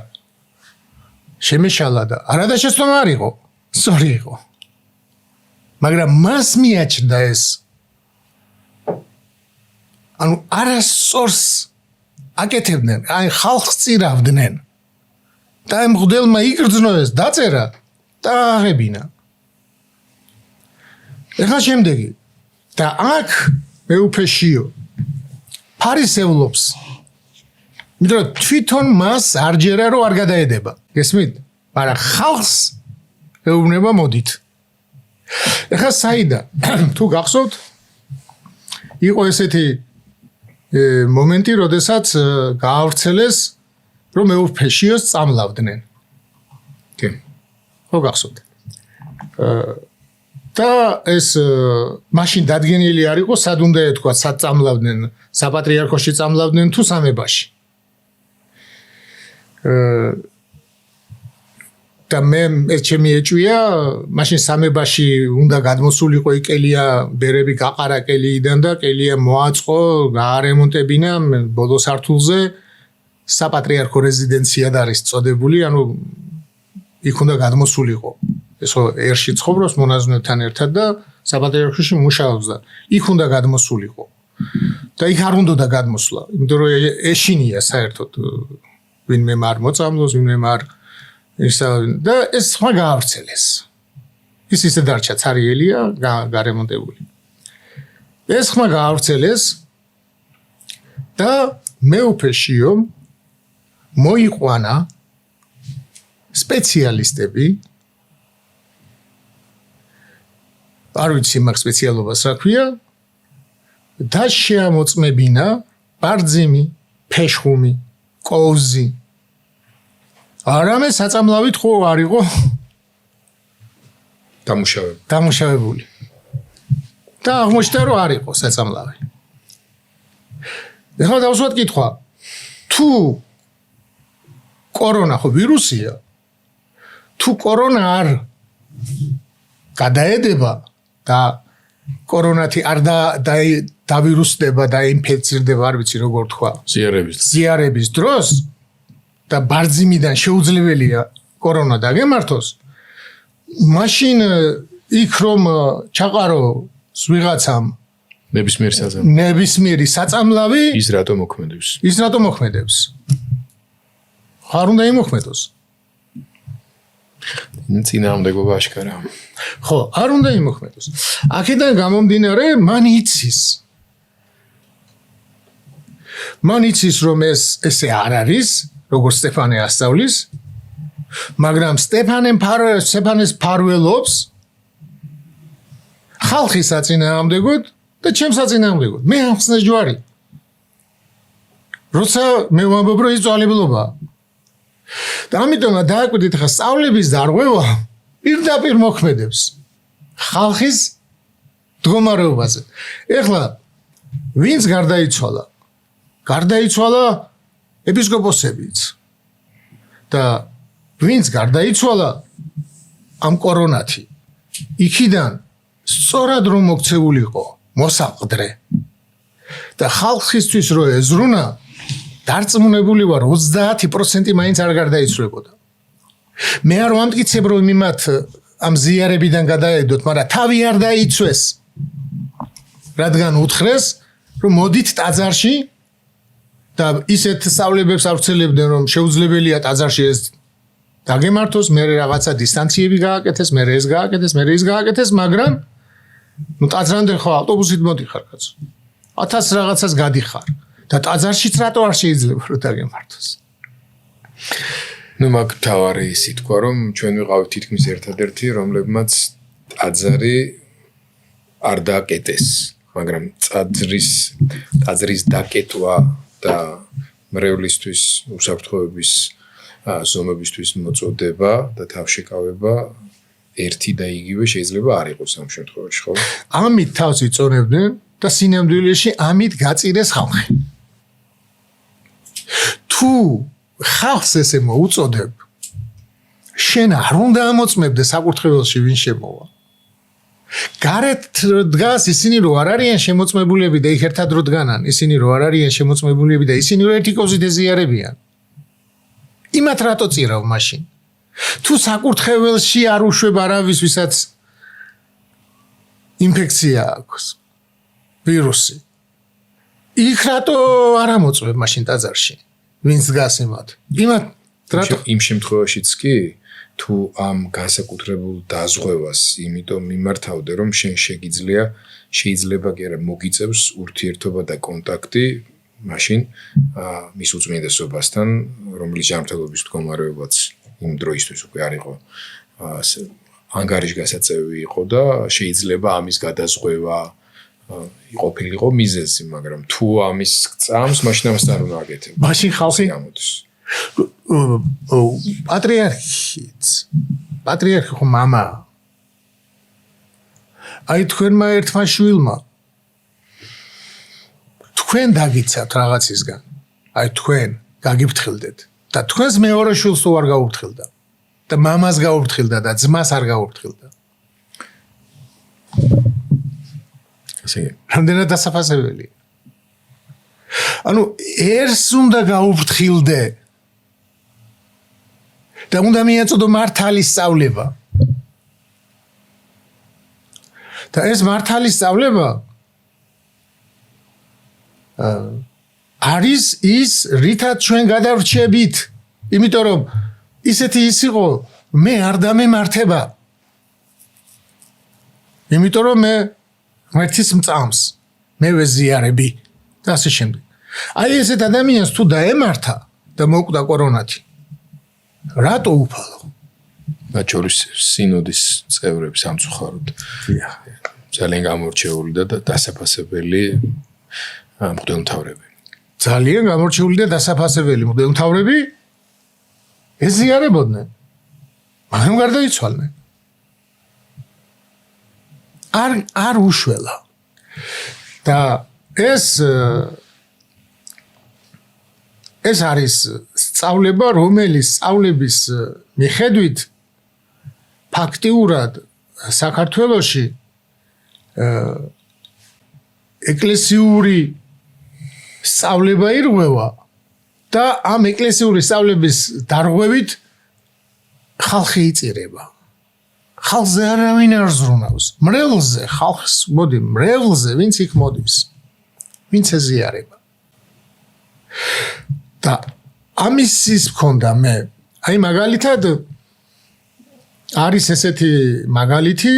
შემეშალა და არადაშეცდომა არ იყო სწორი იყო მაგრამ მას მიაჩნდა ეს ანუ არასწორს აკეთებდნენ აი ხალხს წირავდნენ და ამ მღვდელმა იგრძნო ეს დაწერა და აღებინა ეხლა შემდეგი და აქ მეუფეშიო ფარისევლობს იმიტომ თვითონ მას არ ჯერა რომ არ გადაედება გესმით მაგრამ ხალხს ეუბნება მოდით ეხლა საიდა თუ გახსოვთ იყო ესეთი მომენტი როდესაც გაავრცელეს რომ მეუფეშიოს წამლავდნენ კი ხო გახსოვთ და ეს მაშინ დადგენილი არ იყო სად უნდა ეთქვა სად წამლავდნენ საპატრიარქოში წამლავდნენ თუ სამებაში და მე ჩემი ეჭვია მაშინ სამებაში უნდა გადმოსულიყო იკელია ბერები გაყარა კელიიდან და კელია მოაწყო გაარემონტებინა ბოლო სართულზე საპატრიარქო რეზიდენცია არის წოდებული ანუ იქ უნდა გადმოსულიყო ესო ერში ცხოვრობს მონაზვნებთან ერთად და საპატრიარქოში მუშაობს და იქ უნდა გადმოსულიყო და იქ არ უნდა გადმოსვლა იმიტომ რომ ეშინია საერთოდ ვინმე არ მოწამლოს ვინმე არ და ეს სხვა გაავრცელეს ის ისე დარჩა ცარიელია გარემონტებული ეს სხვა გაავრცელეს და მეუფეშიო მოიყვანა სპეციალისტები არ ვიცი მაგ სპეციალობას რა ქვია და შეამოწმებინა ბარძიმი, ფეშხუმი, კოვზი. არამედ საწამლავით ხო არ იყო დამუშავებული. და აღმოჩნდა რომ არ იყო საწამლავი. ეხლა დავსვათ კითხვა. თუ კორონა ხო ვირუსია, თუ კორონა არ გადაედება და კორონათი არ დავირუსდება და ინფექცირდება, არ ვიცი როგორ თქვა, ზიარების დროს და ბარძიმიდან შეუძლებელია კორონა დაგემართოს, მაშინ იქ რომ ჩაყარო ვიღაცამ ნებისმიერი საწამლავი ის რატომ მოქმედებს? არ უნდა იმოქმედოს. წინააღმდეგობა აშკარაა. ხო, არ უნდა იმოქმედოს. აქედან გამომდინარე, მან იცის რომ ესე არ არის, როგორც სტეფანე ასწავლის, მაგრამ სტეფანეს ფარველობს ხალხის საწინააღმდეგოდ და ჩემს საწინააღმდეგოდ. მე ახსნეს ჯვარი. როცა მე ვამბობ რომ ის წვალებლობაა. და ამიტომ დააკვირდით ხა სწავლების დარღვევა პირდაპირ მოქმედებს ხალხის მდგომარეობაზე. ეხლა ვინც გარდაიცვალა? გარდაიცვალა ეპისკოპოსებიც. და ვინც გარდაიცვალა ამ კორონათი იქიდან სწორად რომ მოქცეულიყო მოსაყდრე და ხალხისთვის რო ეზრუნა დარწმუნებული ვარ 30% მაინც არ გარდაიცვლებოდა. მე არ ვამტკიცებ რომ იმათ ამ ზიარებიდან გადაედოთ, მაგრამ თავი არ დაიცვეს. რადგან უთხრეს რომ მოდით ტაძარში და ისეთ სწავლებებს ავრცელებდნენ რომ შეუძლებელია ტაძარში ეს დაგემართოს, მე რაღაცა დისტანციები გააკეთეს, მე ეს გააკეთეს, მე ის გააკეთეს, მაგრამ ტაძრამდე ხო ავტობუსით მოდიხარ კაცო. 1000 რაღაცას გადიხარ. და ტაძარშიც რატო არ შეიძლება რომ დაგემართოს? მაგ თავარი ისი თქვა რომ ჩვენ ვიყავით თითქმის ერთადერთი რომლებმაც ტაძარი არ დააკეტეს, მაგრამ ტაძრის დაკეტვა და მრევლისთვის უსაფრთხოების ზომებისთვის მოწოდება და თავშეკავება ერთი და იგივე შეიძლება არ იყოს ამ შემთხვევაში, ხო? ამით თავს იწონებდნენ და სინამდვილეში ამით გაწირეს ხალხი. თუ ხალხს ესე მოუწოდებ, შენ არ უნდა ამოწმებდე საკურთხეველში ვინ შემოვა. გარეთ დგას ისინი რო არ არიან შემოწმებულები და იქ ერთად რო დგანან, ისინი რო არ არიან შემოწმებულები და ისინი რო ერთი კოზით ეზიარებიან. იმათ რატო წირავ მაშინ? თუ საკურთხეველში არ უშვებ არავის, ვისაც ინფექცია აქვს, ვირუსი. იქ რატო არ ამოწმებ მაშინ ტაძარში? ვინც დგას იმათ იმ შემთხვევაშიც კი თუ ამ განსაკუთრებულ დაზღვევას იმიტომ მიმართავდე რომ შენ შეიძლება კი არა მოგიწევს ურთიერთობა და კონტაქტი მაშინ მის უწმინდესობასთან რომლის ჯანმრთელობის მდგომარეობაც იმ დროისთვის უკვე არ იყო ანგარიშგასაწევი იყო და შეიძლება ამის გადაზღვევა იყოფილიყო მიზეზი, მაგრამ თუ ამის წამს მაშინ ამას არ უნდა აკეთებ. მაშინ ხალხი გამოდის. პატრიარქი ხო მამა. აი თქვენმა ერთმა შვილმა თქვენ დაგიცათ რაღაცისგან. აი თქვენ გაგიფრთხილდეთ და თქვენს მეორე შვილს თუ არ გაუფრთხილდა და მამას გაუფრთხილდა და ძმას არ გაუფრთხილდა. რამდენად დასაფასებელი. ანუ ერს უნდა გაუფრთხილდე და უნდა მიეწოდო მართალის სწავლება. და ეს მართალის სწავლება არის ის რითაც ჩვენ გადავრჩებით, იმიტომ რომ ისეთი ის იყო მე არ დამემართება. იმიტომ რომ მე ერთის მწამს მე ვეზიარები და ასე შემდეგ. აი ესეთ ადამიანს თუ დაემართა და მოკვდა კორონათი, რატო უფალო? მათ შორის სინოდის წევრები სამწუხაროდ. ძალიან გამორჩეული და დასაფასებელი მღვდელმთავრები. ძალიან გამორჩეული და დასაფასებელი მღვდელმთავრები ეზიარებოდნენ. მაგრამ გარდაიცვალნენ. არ უშველა. და ეს არის სწავლება, რომელიც სწავლების მიხედვით ფაქტიურად საქართველოში ეკლესიური სწავლება ირღვევა და ამ ეკლესიური სწავლების დარღვევით ხალხი იწირება. ხალხზე არავინ არ ზრუნავს. მრევლზე ხალხს მოდი, მრევლზე ვინც იქ მოდის. ვინც ეზიარება. და ამის ის მქონდა მე. აი მაგალითად არის ესეთი მაგალითი,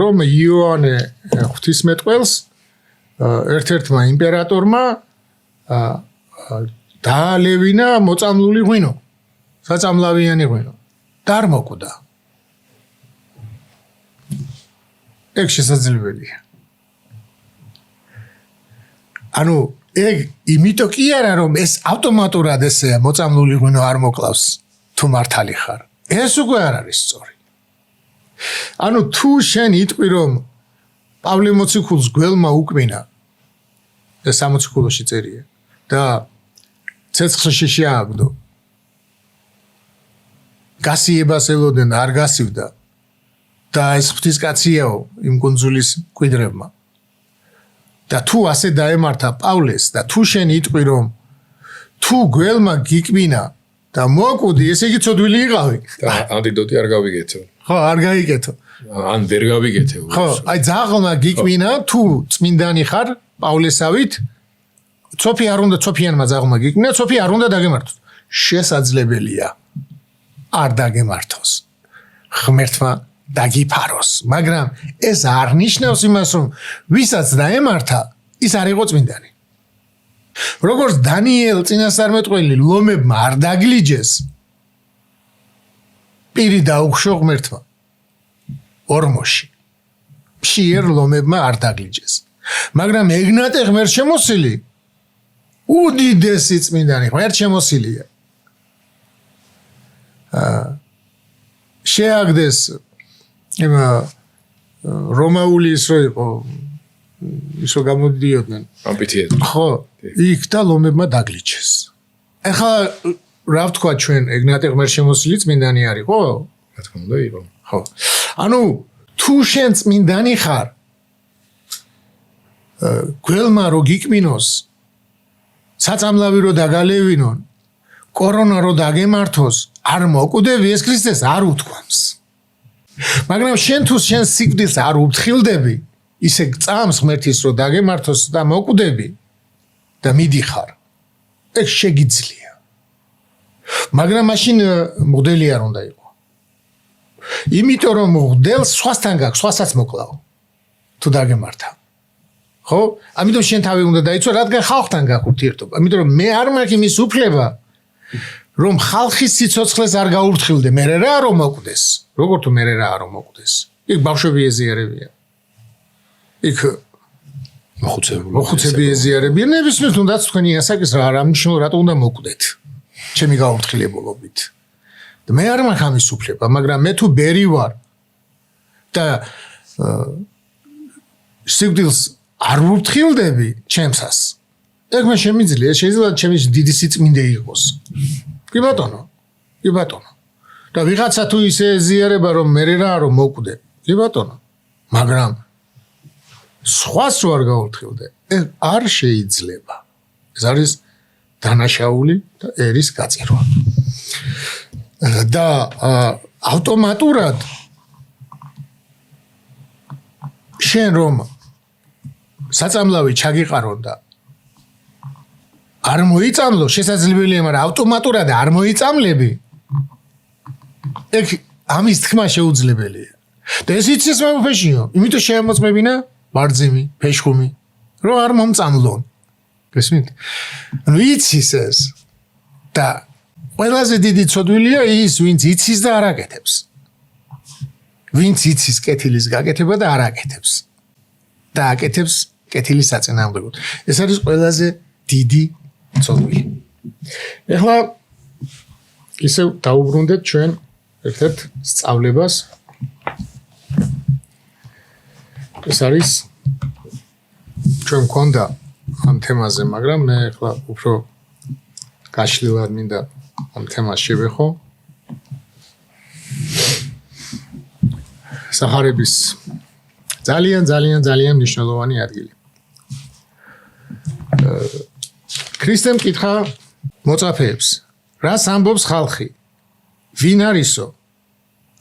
რომ იოანე ღვთისმეტყველს ერთ-ერთმა იმპერატორმა დაალევინა მოწამლული ღვინო, საწამლავიანი ღვინო. და არ მოკვდა. ეგ შესაძლებელია. ანუ ეგ იმიტომ კი არა რომ ეს ავტომატურად ესეა მოწამლული ღვინო არ მოკლავს თუ მართალი ხარ. ეს უკვე არ არის სწორი. ანუ თუ შენ იტყვი რომ პავლე მოციქულს გველმა უკმინა და 60 კილოში წერია და ცეცხლში შეაგდო. გასიებას ელოდნენ არ გასივდა და ეს ღვთისკაციაო იმ კუნძულის მკვიდრებმა. და თუ ასე დაემართა პავლეს და თუ შენ იტყვი რომ თუ გველმა გიკმინა და მოკვდი, ესე იგი ცოდვილი იყავი. და ანტიდოტი არ გავიგეთო. ხო, არ გაიგეთო. ან ვერ გავიგეთე. ხო, აი ძაღლმა გიკმინა, თუ წმინდანი ხარ პავლესავით, ცოფი არ უნდა ცოფიანმა ძაღლმა გიკმინა, ცოფი არ უნდა დაგემართოს. შესაძლებელია. არ დაგემართოს. ღმერთმა დაგიფაროს, მაგრამ ეს არ ნიშნავს იმას, რომ ვისაც დაემართა, ის არ იყო წმინდანი. როგორც დანიელ წინასწარმეტყველი ლომებმა არ დაგლიჯეს, პირი დაუხშო ღმერთმა. ორმოში. მშიერ ლომებმა არ დაგლიჯეს. მაგრამ ეგნატე ღმერთშემოსილი უდიდესი წმინდანი ღმერთშემოსილია. შეაგდეს რომაული ის რო იყო ისო გამოდიოდნენ ამფითეატრი. ხო, იქ და ლომებმა დაგლიჩეს. ეხლა რა ვთქვა ჩვენ ეგნატე ღმერთშემოსილი წმინდანი არის, ხო? რა თქმა უნდა იყო. ხო. ანუ თუ შენ წმინდანი ხარ, გველმა რო გიკმინოს, საწამლავი რო დაგალევინონ, კორონა რო დაგემართოს, არ მოკვდები, ეს ქრისტეს არ უთქვამს. მაგრამ შენ თუ შენ სიკვდილს არ უფრთხილდები, ისე წამს ღმერთის რო დაგემართოს და მოკვდები და მიდიხარ. ეს შეგიძლია. მაგრამ მაშინ მღვდელი არ უნდა იყო. იმიტომ რომ მღვდელს სხვასთან გაქვს, სხვასაც მოკლავ. თუ დაგემართა. ხო? ამიტომ შენ თავი უნდა დაიცვა, რადგან ხალხთან გაქვს ურთიერთობა. ამიტომ რომ მე არ მაქვს იმის უფლება, რომ ხალხის სიცოცხლეს არ გაუფრთხილდე, მე რა რომ მოკვდეს. როგორ თუ მე რა რომ მოკვდეს. იქ ბავშვები ეზიარებიან. იქ მოხუცები ეზიარებიან, ნებისმიერ თუნდაც თქვენი ასაკის რა მნიშვნელობა რატო უნდა მოკვდეთ. ჩემი გაუფრთხილებულობით. და მე არ მაქვს ამის უფლება, მაგრამ მე თუ ბერი ვარ და სიკვდილს არ ვუფრთხილდები ჩემსას. ეგ მე შემიძლია, შეიძლება ჩემი დიდი სიწმინდე იყოს. კი ბატონო. კი ბატონო. და ვიღაცა თუ ისე ეზიარება რომ მე რა რომ მოკვდე. კი ბატონო. მაგრამ სხვას რო არ გაუფრთხილდე, ეს არ შეიძლება. ეს არის დანაშაული და ერის გაწირვა. და ავტომატურად შენ რომ საწამლავი ჩაგიყარონ და არ მოიწამლო, შესაძლებელია, მაგრამ ავტომატურად არ მოიწამლები. ეგ ამის თქმა შეუძლებელია. და ეს იცის მეუფეშიო, იმიტომ შეამოწმებინა ბარძიმი, ფეშხუმი, რომ არ მომწამლონ. გესმით? ანუ იცის ეს და ყველაზე დიდი ცოდვილია ის, ვინც იცის და არ აკეთებს. ვინც იცის კეთილის გაკეთება და არ აკეთებს. და აკეთებს კეთილის საწინააღმდეგოდ. ეს არის ყველაზე დიდი ცოდვილი. ეხლა ისე დაუბრუნდეთ ჩვენ ერთ-ერთ სწავლებას. ეს არის ჩვენ მქონდა ამ თემაზე, მაგრამ მე ახლა უფრო გაშლილად მინდა ამ თემას შევეხო. სახარების ძალიან მნიშვნელოვანი ადგილი. ქრისტემ კითხა მოწაფეებს, რას ამბობს ხალხი? ვინ არისო?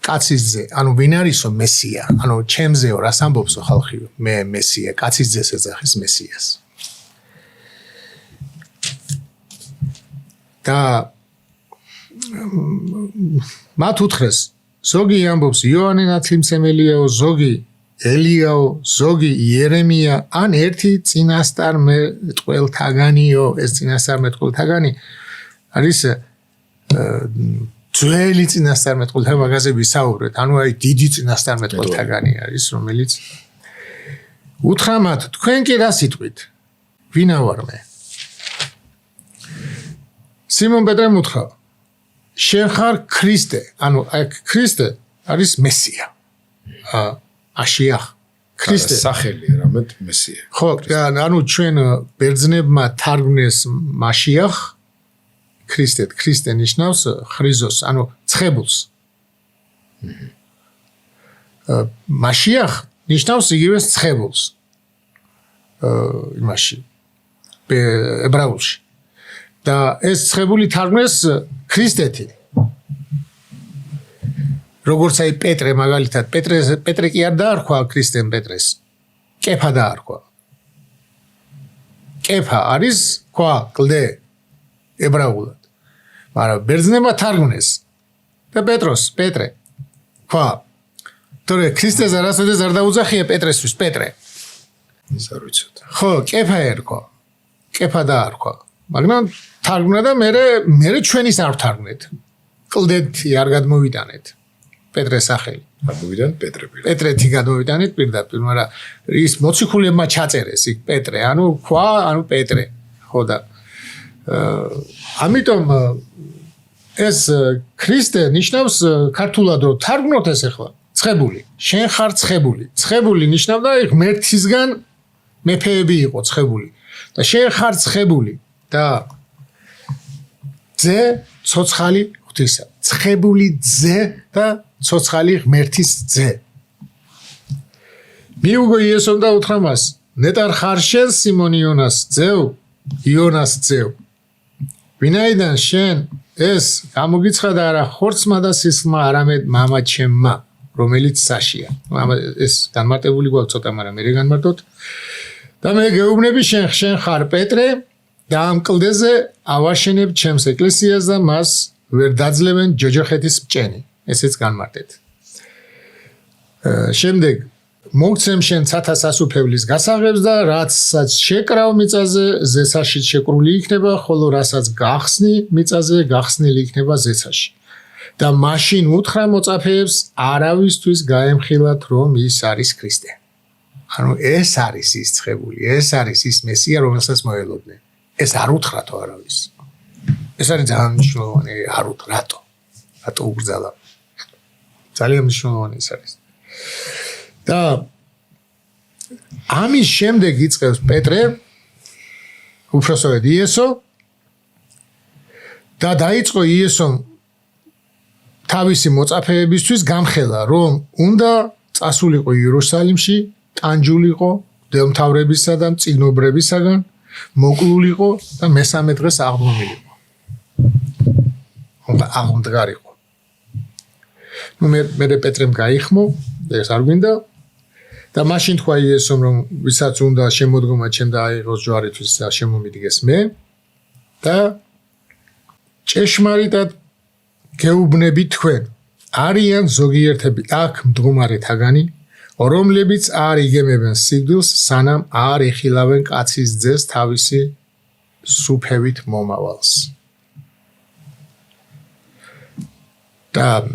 კაცის ძე, ანუ ვინ არისო მესია? ანუ ჩემზეო რას ამბობსო ხალხი? მე მესია, კაცის ძეს ეძახის მესიას. და მათ უთხრეს, ზოგი ამბობს იოანე ნათლიმცემელიაო, ზოგი ელიაო, ზოგი იერემია, ან ერთი წინასწარმეტყველთაგანიო. ეს წინასწარმეტყველთაგანი არის ძველი წინასწარმეტყველთაგანი, მაგაზე ვისაუბრეთ. ანუ აი დიდი წინასწარმეტყველთაგანი არის, რომელიც უთხრა მათ, თქვენ კი რა სიტყვით? ვინა ვარ მე? სიმონ პეტრემ უთხრა, შენ ხარ ქრისტე, ანუ აი ქრისტე არის მესია. აშიახ ქრისტე სახელი რამეთ მესია. ხო, ანუ ჩვენ ბერძნებმა თარგმნეს მაშიახ ქრისტეთ. ქრისტე ნიშნავს ხრიზოს, ანუ ცხებულს. მაშიახ ნიშნავს იგივე ცხებულს. იმაში ებრაულში. და ეს ცხებული თარგმნეს ქრისტეთი. როგორც აი პეტრე მაგალითად, პეტრე კი არ დაარქვა ქრისტემ პეტრეს. კეფა დაარქვა. კეფა არის ქვა, კლდე ებრაულად. მაგრამ ბერძნებმა თარგმნეს და პეტრე. ქვა. თორე ქრისტეს არასოდეს არ დაუძახია პეტრესთვის პეტრე. ის არ ვიცოდი. ხო, კეფა ერქვა. კეფა დაარქვა. მაგრამ თარგმნა და მე ჩვენის არ ვთარგმნეთ. კლდეთი არ გადმოვიტანეთ. პეტრეს სახელი. გამოვიდან პეტრე. პეტრეთი გადმოვიტანეთ პირდაპირ, მაგრამ ის მოციქულებმა ჩაწერეს იქ პეტრე, ანუ ქვა, ანუ პეტრე. ხო და ამიტომ ეს ქრისტე ნიშნავს ქართულად რომ თარგმნოთ ეს ახლა ცხებული. შენ ხარ ცხებული. ცხებული ნიშნავდა ღმერთისგან მეფეები იყო ცხებული. და შენ ხარ ცხებული და ძე ცოცხალი ღვთისა. ცხებული ძე და ცოცხალი ღმერთის ძე. მიუგო იესომ და უთხრა მას, ნეტარ ხარ შენ სიმონ იონას ძეო. ვინაიდან შენ ეს გამოგიცხადა არა ხორცმა და სისხლმა, არამედ მამა ჩემმა, რომელიც საშია. ეს განმარტებული გვაქვს ცოტა, მაგრამ მე განმარტოთ. და მე გეუბნები შენ ხარ პეტრე და ამ კლდეზე ავაშენებ ჩემს ეკლესიას და მას ვერ დაძლევენ ჯოჯოხეთის ბჭენი. ესეც განმარტეთ. შემდეგ მოგცემ შენ ცათა სასუფევლის გასაღებს და რაცაც შეკრავ მიწაზე, ზესაში შეკრული იქნება, ხოლო რასაც გახსნი მიწაზე, გახსნილი იქნება ზესაში. და მაშინ უთხრა მოწაფეებს, არავისთვის გაემხილათ, რომ ის არის ქრისტე. ანუ ეს არის ის ცხებული, ეს არის ის მესია, რომელსაც მოელოდნენ. ეს არ უთხრათო არავის. ეს არის ძალიან მნიშვნელოვანი, არ უთხრა, რატო უბრძალა. ძალიან მნიშვნელოვანი ეს არის. და ამის შემდეგ იწყებს პეტრე, უпроსოვედ იესო და დაიწყო იესომ თავისი მოწაფეებისთვის გამხელა, რომ უნდა წასულიყო იერუსალიმში, ტანჯულიყო მღვდელმთავრებისა და მწიგნობრებისაგან, მოკლულიყო და მესამე დღეს აღდგომილიყო. უნდა აღმდგარიყო. მე პეტრემ გაიხმო, ეს არ გვინდა და მაშინ თქვა იესომ, რომ ვისაც უნდა შემოდგომა ჩემ და აიღოს ჯვარისთვის და შემომიდგეს მე და ჭეშმარიტად გეუბნები თქვენ, არიან ზოგიერთები აქ მდგომარეთაგანი, რომლებიც არ იგემებენ სიკვდილს, სანამ არ ეხილავენ კაცის ძეს თავისი სუფევით მომავალს. და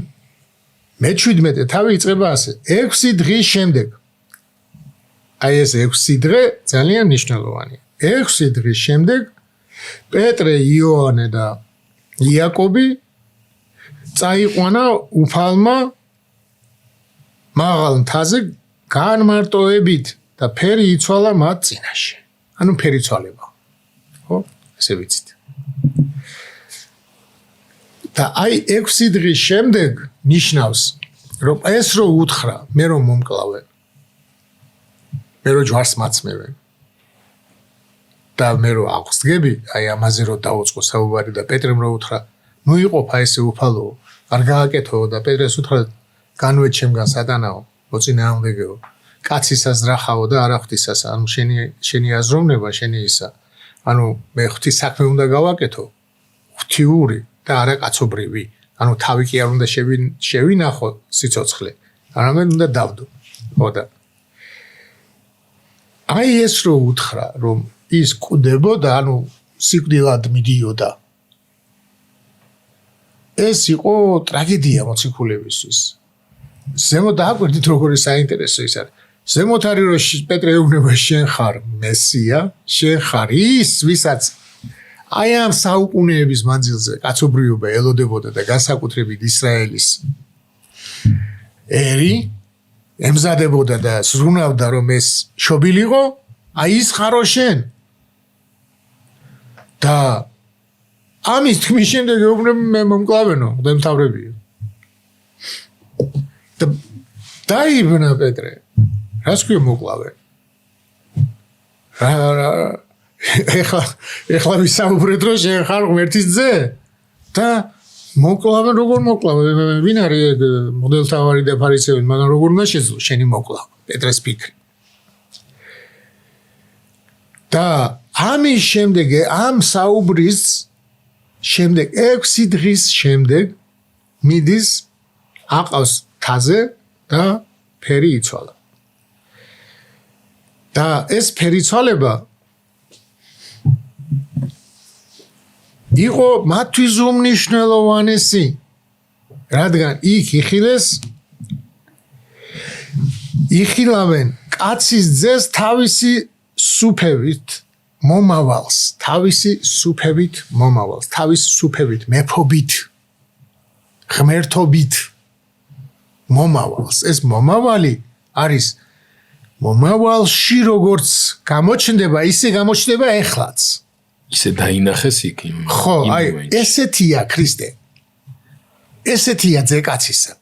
მე-17 თავი იწყება ასე 6 დღის შემდეგ აი ეს 6 დღე ძალიან მნიშვნელოვანია 6 დღის შემდეგ პეტრე, იოანე და იაკობი წაიყვანა უფალმა მაღალ მთაზე განმარტოებით და ფერი იცვალა მათ წინაშე. ანუ ფერი ცვალება. ხო? ესე ვიცით. და აი 6 დღის შემდეგ ნიშნავს რომ ეს რო უთხრა მე რომ მომკლავენ მე რო ჯვარს მაცმევენ და მე რო აღსდგები აი ამაზე რო დაუწყო საუბარი და პეტრემ რო უთხრა ნუ იყოფა ესე უფალო არ გააკეთო და პეტრეს უთხრა განვე ჩემგან სატანაო მოწინააღმდეგეო კაცისას რახაო და არა ღვთისას ანუ შენი აზროვნება შენი ისა ანუ მე ღვთის საქმე უნდა გავაკეთო ღვთიური და არა კაცობრივი ანუ თავი კი არ უნდა შევინახო სიცოცხლე არამედ უნდა დავდო ხო და აი ეს რო უთხრა რომ ის კვდებოდა ანუ სიკვდილად მიდიოდა ეს იყო ტრაგედია მოციქულებისთვის ზემოთ დააკვირდით როგორი საინტერესო ის არის ზემოთ არის რომ პეტრე ეუბნება შენ ხარ მესია შენ ხარ ის ვისაც აი ამ საუკუნეების მანძილზე კაცობრიობა ელოდებოდა და განსაკუთრებით ისრაელის ერი ემზადებოდა და ზრუნავდა რომ ეს შობილიყო აი ის ხარო შენ და ამის თქმის შემდეგ ეუბნება მე მომკლავენო მღვდელმთავრებიო და დაიბნა პეტრე რას ქვია მოკლავენ ეხლა ვისაუბრეთ რომ შენ ხარ ღმერთის ძე და მოკლავენ როგორ მოკლავენ ვინ არის მღვდელმთავარი და ფარისევი მაგრამ როგორ უნდა შეძლო შენი მოკლავ პეტრეს ფიქრი და ამის შემდეგ ამ საუბრის შემდეგ 6 დღის შემდეგ მიდის აყავს თაზე და ფერი იცვალა და ეს ფერიცვალება იყო მათთვის უმნიშვნელოვანესი რადგან იქ იხილავენ კაცის ძეს თავისი სუფევით მომავალს თავისი სუფევით მეფობით ღმერთობით მომავალს ეს მომავალი არის მომავალში როგორც გამოჩნდება ისე გამოჩნდება ეხლაც ისე დაინახეს იქ იმ ხო აი ესეთია ქრისტე ესეთია ძეკაცისა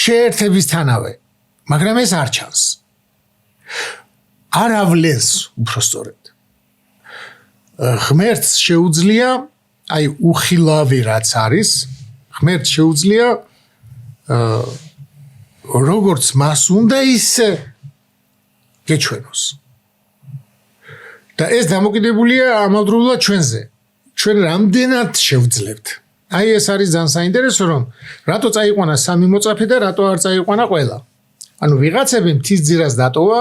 შეერთებისთანავე მაგრამ ეს არ ჩანს არ ავლენს უბრალოდ ღმერთს შეუძლია აი უხილავი რაც არის ღმერთს შეუძლია როგორც მას უნდა ისე გეჩვენოს და ეს დამოკიდებულია ამავდროულად ჩვენზე ჩვენ რამდენად შევძლებთ აი ეს არის ძალიან საინტერესო რომ რატო წაიყვანა სამი მოწაფე და რატო არ წაიყვანა ყველა ანუ ვიღაცები მთის ძირას დატოვა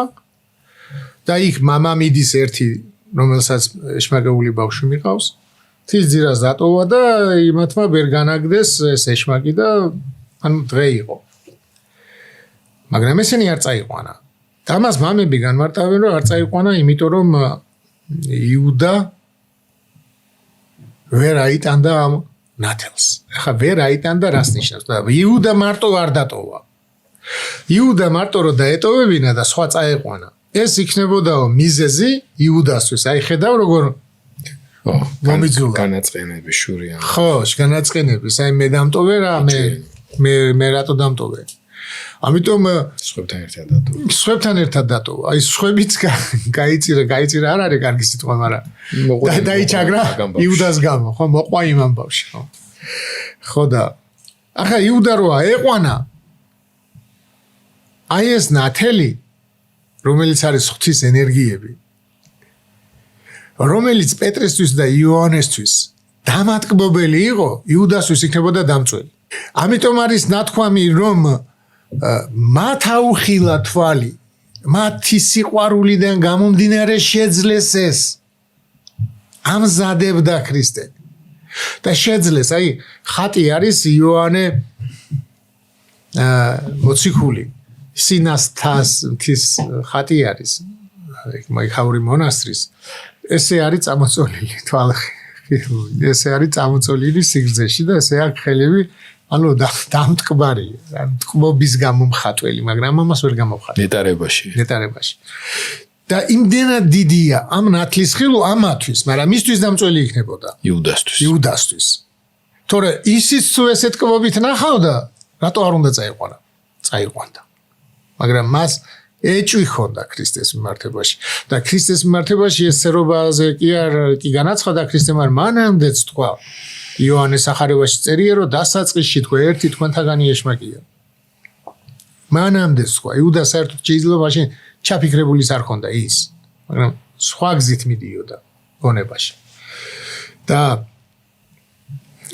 და იქ მამა მიდის ერთი რომელსაც ეშმაკეული ბავშვი მიყავს მთის ძირას დატოვა და იმათმა ვერ განაგდეს ეს ეშმაკი და ანუ დღე იყო მაგრამ ესენი არ წაიყვანა და მას მამები განმარტავენ რომ არ წაიყვანა იმიტომ რომ იუდა ვერ აიტანდა ამ ნათელს. ახლა ვერ აიტანდა რას ნიშნავს და იუდა მარტო არ დატოვა. იუდა მარტო რო დაეტოვებინა და სხვა წაეყვანა. ეს იქნებოდაო მიზეზი იუდასთვის. აი ხედავ როგორ მომიძულა განაწყენები შურიან. ხო, განაწყენების. აი მე დამტოვე რა მე რატო დამტოვე? ამიტომ სხვებთან ერთად დატოვა. სხვებთან ერთად დატოვა. აი სხვებიც გაიწირა არ არის კარგი სიტყვა, მაგრამ დაიჩაგრა იუდას გამო, ხო, მოყვა იმ ამბავში, ხო. ხო და ახლა იუდა როა ეყვანა. აი ეს ნათელი, რომელიც არის ღვთის ენერგიები, რომელიც პეტრესთვის და იოანესთვის დამატკბობელი იყო, იუდასთვის იქნებოდა დამწველი. ამიტომ არის ნათქვამი, რომ მათ აუხილა თვალი, მათი სიყვარულიდან გამომდინარე შეძლეს ეს. ამზადებდა ქრისტე. და შეძლეს, აი, ხატი არის იოანე მოციქული სინასთას მთის ხატი არის მაიქაური მონასტრის ესე არის წამოწოლილი თვალხი ესე არის წამოწოლილი სიგრძეში და ესე აქვს ხელები ანუ დამტკბარი ტკბობის გამომხატველი მაგრამ ამას ვერ გამოვხატე ნეტარებაში და იმდენად დიდია ამ ნათლისხილო ამათვის მაგრამ მისთვის დამწველი იქნებოდა იუდასთვის თორე ისიც თუ ესე ტკბობით ნახავდა რატო არ უნდა წაიყვანდა მაგრამ მას ეჭვი ხონდა ქრისტეს მიმართებაში და ქრისტეს მიმართებაში ეს სერობაზე კი განაცხადა ქრისტემ მანამდეც თქვა იოანეს სახარებაში წერია რომ დასაწყისში თქვა ერთი თქვენთაგანი ეშმაკია მანამდეც თქვა იუდას საერთოდ შეიძლება მაშინ ჩაფიქრებულის არ ხონდა ის მაგრამ სხვა გზით მიდიოდა გონებაში და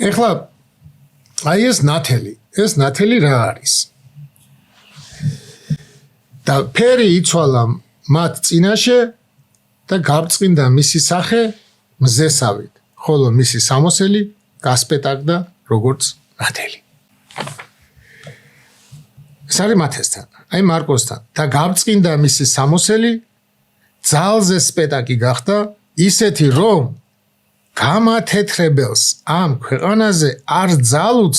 ეხლა აი ეს ნათელი რა არის და ფერი იცვალა მათ წინაშე და გაბრწყინდა მისი სახე მზესავით ხოლო მისი სამოსელი გასპეტაკდა როგორც ნათელი ეს არის მათესთან აი მარკოსთან და გაბრწყინდა მისი სამოსელი ძალზე სპეტაკი გახდა ისეთი რომ გამათეთრებელს ამ ქვეყანაზე არ ძალუც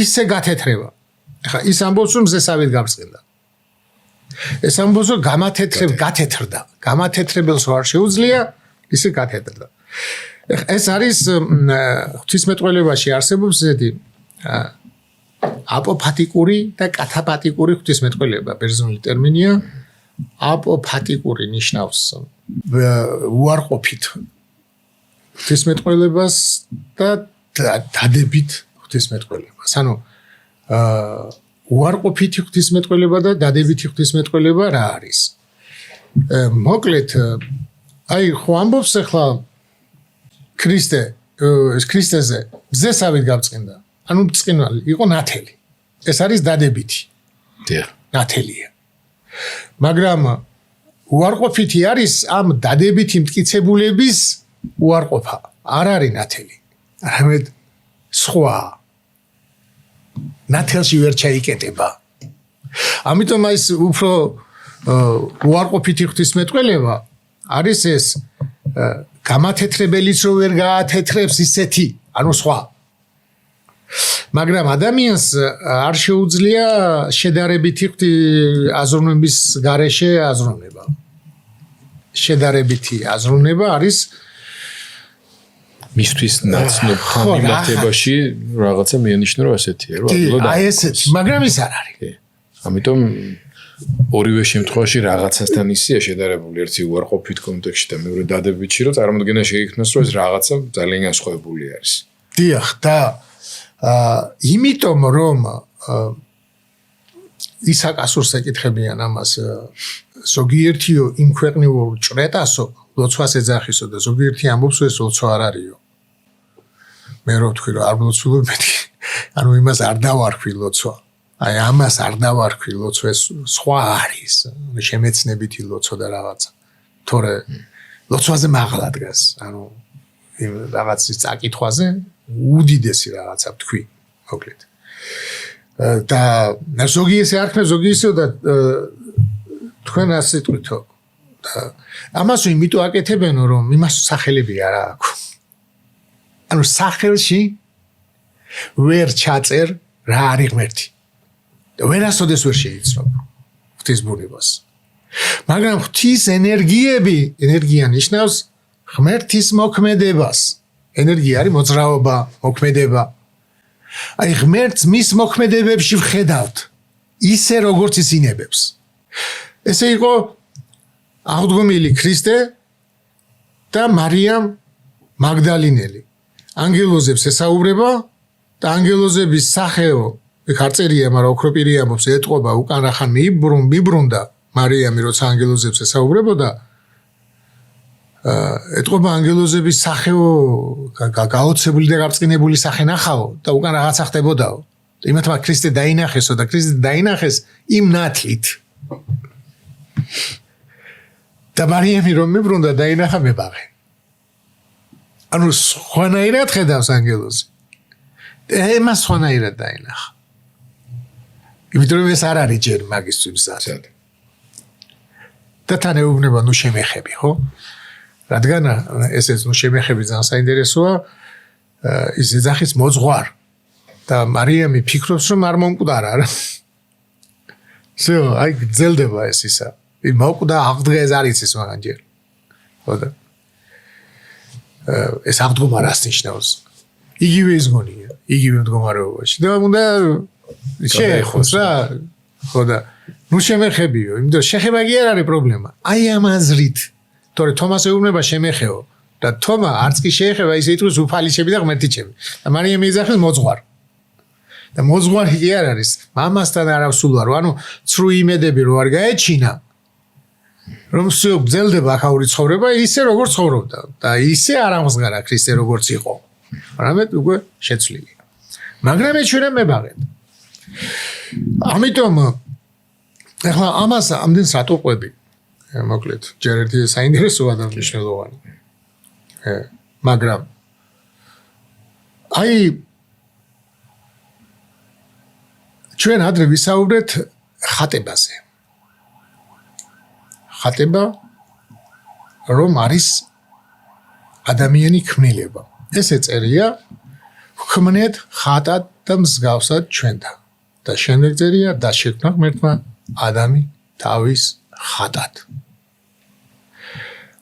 ისე გათეთრება ეხლა ის ამბობს რომ მზესავით გაბრწყინდა ეს ამბობს რომ გათეთრდა გამათეთრებელს არ შეუძლია ისე გათეთრდა ეს არის ღვთისმეტყველებაში არსებობს ესეთი აპოფათიკური და კათაპათიკური ღვთისმეტყველება ბერძნული ტერმინია აპოფათიკური ნიშნავს უარყოფით ღვთისმეტყველებას და დადებით ღვთისმეტყველებას ანუ უარყოფითი ღვთისმეტყველება და დადებითი ღვთისმეტყველება რა არის მოკლედ აი ხო ამბობს ახლა ქრისტეზე მზესავით გაბრწყინდა ანუ ბრწყინვალი იყო ნათელი ეს არის დადებითი ნათელია მაგრამ უარყოფითი არის ამ დადებითი მტკიცებულების უარყოფა არ არის ნათელი არამედ სხვა ნათელში ვერ ჩაიკეტება ამიტომ ის უფრო უარყოფითი ღვთისმეტყველება არის ეს გამათეთრებელიც რო ვერ გაათეთრებს ისეთი ანუ სხვა მაგრამ ადამიანს არ შეუძლია შედარებითი აზროვნების გარეშე აზროვნება შედარებითი აზროვნება არის მისთვის ნაცნობ ხანიმართებაში რაღაცა მეანიშნა რომ ასეთია რომ აი ესეთი მაგრამ ის არ არის ამიტომ ორივე შემთხვევაში რაღაცასთან ისეა შედარებული ერთი უარყოფით კონტექსტში და მეორე დადებითში რომ წარმოდგენა შეიქმნას რომ ეს რაღაცა ძალიან განსხვავებული არის დიახ და იმიტომ რომ ისაკ ასურს ეკითხებიან ამას ზოგიერთიო იმ ქვეყნიო ჭრეტასო ლოცვას ეძახისო და ზოგიერთი ამბობს ეს ლოცვა არ არისო მე რო ვთქვი რომ არ ლოცულობდი ანუ იმას არ დავარქვი ლოცვა აი ამას არ დავარქვი ლოცვა ეს სხვა არის შემეცნებითი ლოცვა და რაღაცა თორე ლოცვაზე მაღლა დგას ანუ იმ რაღაცის წაკითხვაზე უდიდესი რაღაცა ვთქვი მოკლედ და ზოგი ესე არქმევ ზოგი ისე და თქვენ ასე თქვითო ამას იმიტომ აკეთებენო რომ იმას სახელები არ აქვს ანუ სახელში ვერ ჩაწერ რა არის ღმერთი და ვერასოდეს ვერ შეიცნობ ღვთის ბუნებას მაგრამ ღვთის ენერგია ნიშნავს ღმერთის მოქმედებას ენერგია არის მოძრაობა მოქმედება აი ღმერთს მის მოქმედებებში ვხედავთ ისე როგორც ის ინებებს ესე იყო აღდგომილი ქრისტე და მარიამ მაგდალინელი ანგელოზებს ესაუბრება და ანგელოზების სახეო იქ არ წერია მაგრამ ოქრო პირი ამბობს ეტყობა უკან რახან მიბრუნდა მარიამი როცა ანგელოზებს ესაუბრებოდა ეტყობა ანგელოზების სახეო გაოცებული და გაბრწყინებული სახე ნახაო და უკან რაღაცა ხდებოდაო იმათმა ქრისტე დაინახესო და ქრისტე დაინახეს იმ ნათლით და მარიამი რომ მიბრუნდა დაინახა მებაღე ანუ სხვანაირად ხედავს ანგელოზი ემას სხვანაირად დაინახა იმიტომ რომ ეს არ არის ჯერ მაგისთვის ზად. და თან ეუბნება ნუ შემეხები, ხო? რადგან ესეც ნუ შემეხები ძალიან საინტერესოა, ის ეძახის მოძღვარ და მარიამი ფიქრობს რომ არ მომკვდარა რა. всё, აი გძელდება ეს ისა. მოკვდა აღდგეს არის ის მაგან ჯერ. ხო და ეს აღდგომა რას ნიშნავს? იგივე ის გონია, იგივე მდგომარეობაში და უნდა შეეხოს რა. ხო და ნუ შემეხებიო, იმიტომ შეხება კი არ არის პრობლემა. აი ამ აზრით, თორე თომას ეუბნება შემეხეო და თომა არც კი შეეხება ისე იტყვის უფალიჩები და ღმერთიჩები. და მარიამი ეძახის მოძღვარ. და მოძღვარი კი არ არის, მამასთან არ ავსულვარო, ანუ ცრუ იმედები რო არ გაეჩინა. რომ всё გძელდება ახაური ცხოვრება ისე როგორც ცხოვრობდა და ისე არ ამსგარა ქრისტე როგორც იყო. რამეთ უკვე შეცვლილია. მაგრამ ეჩვენა მებაღეთ. ამიტომ ახლა ამას ამდენს რატო ყვები? მოკლედ, ჯერ ერთი საინტერესოა და მნიშვნელოვანი. მაგრამ აი ჩვენ ადრე ვისაუბრეთ ხატებაზე. ხატება რომ არის ადამიანი ქმნილება. ეს ეწერია ქმნეთ ხატად და მსგავსად ჩვენთან. და შემდეგ წერია და შექმნა ღმერთმა ადამი თავის ხატად.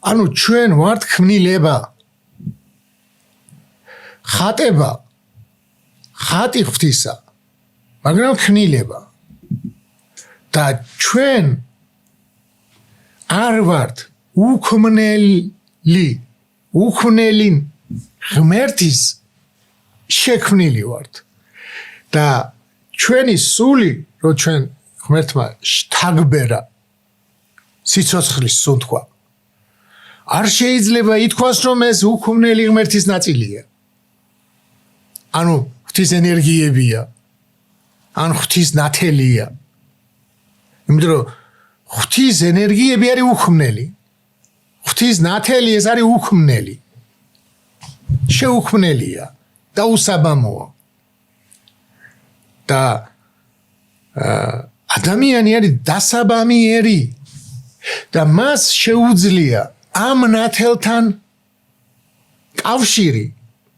ანუ ჩვენ ვართ ქმნილება. ხატება ხატი ღვთისა, მაგრამ ქმნილება. და ჩვენ არ ვართ უქმნელი ღმერთის შექმნილი ვართ. და ჩვენი სული, რო ჩვენ ღმერთმა შთაგბერა სიცოცხლის სუნთქვა, არ შეიძლება ითქვას, რომ ეს უქმნელი ღმერთის ნაწილია. ანუ ღვთის ენერგიებია, ან ღვთის ნათელია. იმიტომ რომ ღვთის ენერგიები არის უქმნელი. ღვთის ნათელი ეს არის უქმნელი. შეუქმნელია და უსაბამოა. და ადამიანი არის დასაბამიერი და მას შეუძლია ამ ნათელთან კავშირი,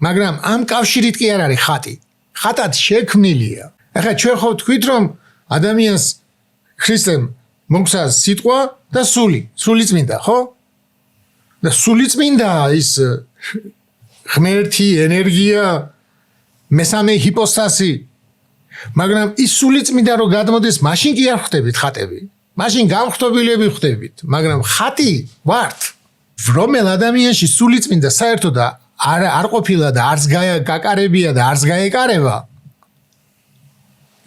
მაგრამ ამ კავშირით კი არ არის ხატი. ხატად შექმნილია. ახლა ჩვენ ხო ვთქვით რომ ადამიანს ქრისტემ მოგცა სიტყვა და სული წმინდა, ხო? და სული წმინდა ის ღმერთი, ენერგია, მესამე ჰიპოსტასი. მაგრამ ის სული წმინდა რო გადმოდეს, მაშინ კი არ ხვდებით ხატები. მაშინ გამხტობილები ხვდებით, მაგრამ ხატი ვართ. რომელ ადამიანში სული წმინდა საერთოდ არ ყოფილა და არც გაკარებია და არც გაეკარება,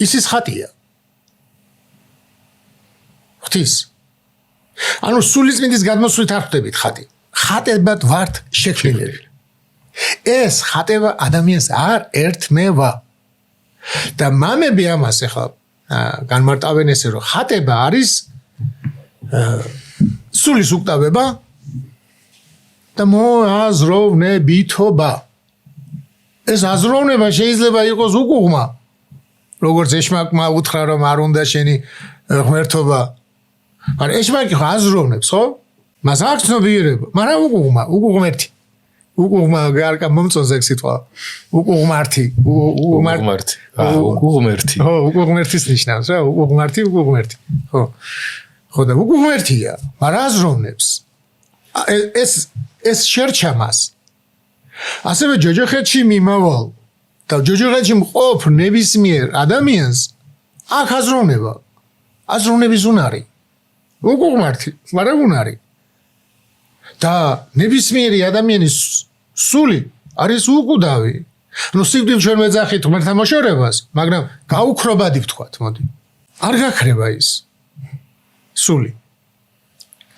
ის ხატია. ღვთის. ანუ სული წმინდის გადმოსვლით არ ხვდებით ხატი. ხატებად ვართ შექმნილები. ეს ხატება ადამიანს არ ერთმევა. და მამები ამას ახლა განმარტავენ ესე რომ ხატება არის სულის უკტავება და მოაზროვნებითობა. ეს აზროვნება შეიძლება იყოს უკუღმა. როგორც ეშმაკმა უთხრა რომ არ უნდა შენი ღმერთობა. მაგრამ ეშმაკი ხო აზროვნებს, ხო? მას არ ცნობიერება, მაგრამ უკუღმერთი. უკუღმა გარკა მომწონს ეგ სიტყვა. უკუღმართი. უკუღმერთი. ხო, უკუღმერთის ნიშნავს რა, უკუღმერთი. ხო. ხო და უკუღმერთია, მაგრამ აზროვნებს. ეს შერჩა მას. ასევე ჯოჯოხეთში მიმავალ და ჯოჯოხეთში მყოფ ნებისმიერ ადამიანს აქ აზროვნება. აზროვნების უნარი. უკუღმართი, მაგრამ უნარი. და ნებისმიერი ადამიანის სული არის უკვდავი. ნუ სიკვდილ ჩვენ მეძახით ღმერთთან მოშორებას, მაგრამ გაუქრობადი ვთქვათ, მოდი. არ გაქრება ის სული.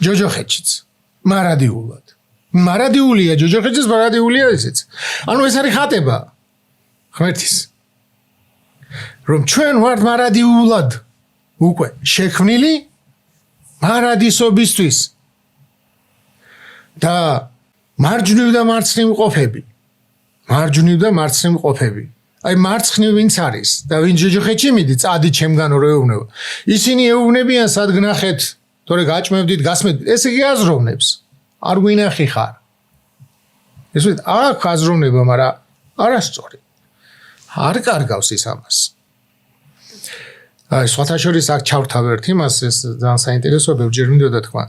ჯოჯოხეთშიც მარადიულად. მარადიულია ჯოჯოხეთშიც, მარადიულია ისიც. ანუ ეს არის ხატება ღმერთის. რომ ჩვენ ვართ მარადიულად უკვე შექმნილი მარადისობისთვის. და მარჯვნივ და მარცხნივ ყოფები. აი მარცხნივ ვინც არის და ვინ ჯოჯოხეთში მიდი წადი ჩემგანო რო ეუბნება. ისინი ეუბნებიან სად გნახეთ, თორე გაჭმევდით, გასმედით. ესე იგი აზროვნებს. არ გვინახი ხარ. ეს ვით აქ აზროვნება, მაგრამ არასწორი. არ კარგავს ის ამას. აი სხვათა შორის აქ ჩავთავ ერთ იმას, ეს ძალიან საინტერესოა, ბევრჯერ მინდოდა თქვა.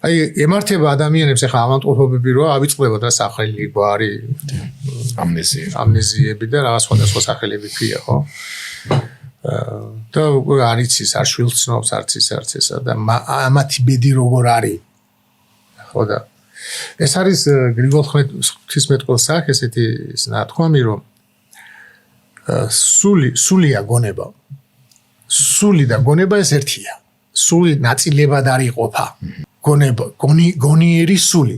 აი ემართება ადამიანებს ახლა ავადმყოფობები რო ავიწყდებოდ რა სახელი გვარი ამნეზიები და რაღაც სხვადასხვა სახელები ქვია, ხო? და არ იცის, არ შვილს ცნობს, არც ესა და ამათი ბედი როგორ არის. ხო და ეს არის გრიგოლ ღვთისმეტყველს აქვს ესეთი ნათქვამი, რომ სულია გონება. სული და გონება ეს ერთია. სული ნაწილებად არ იყოფა. გონება, გონიერი სული.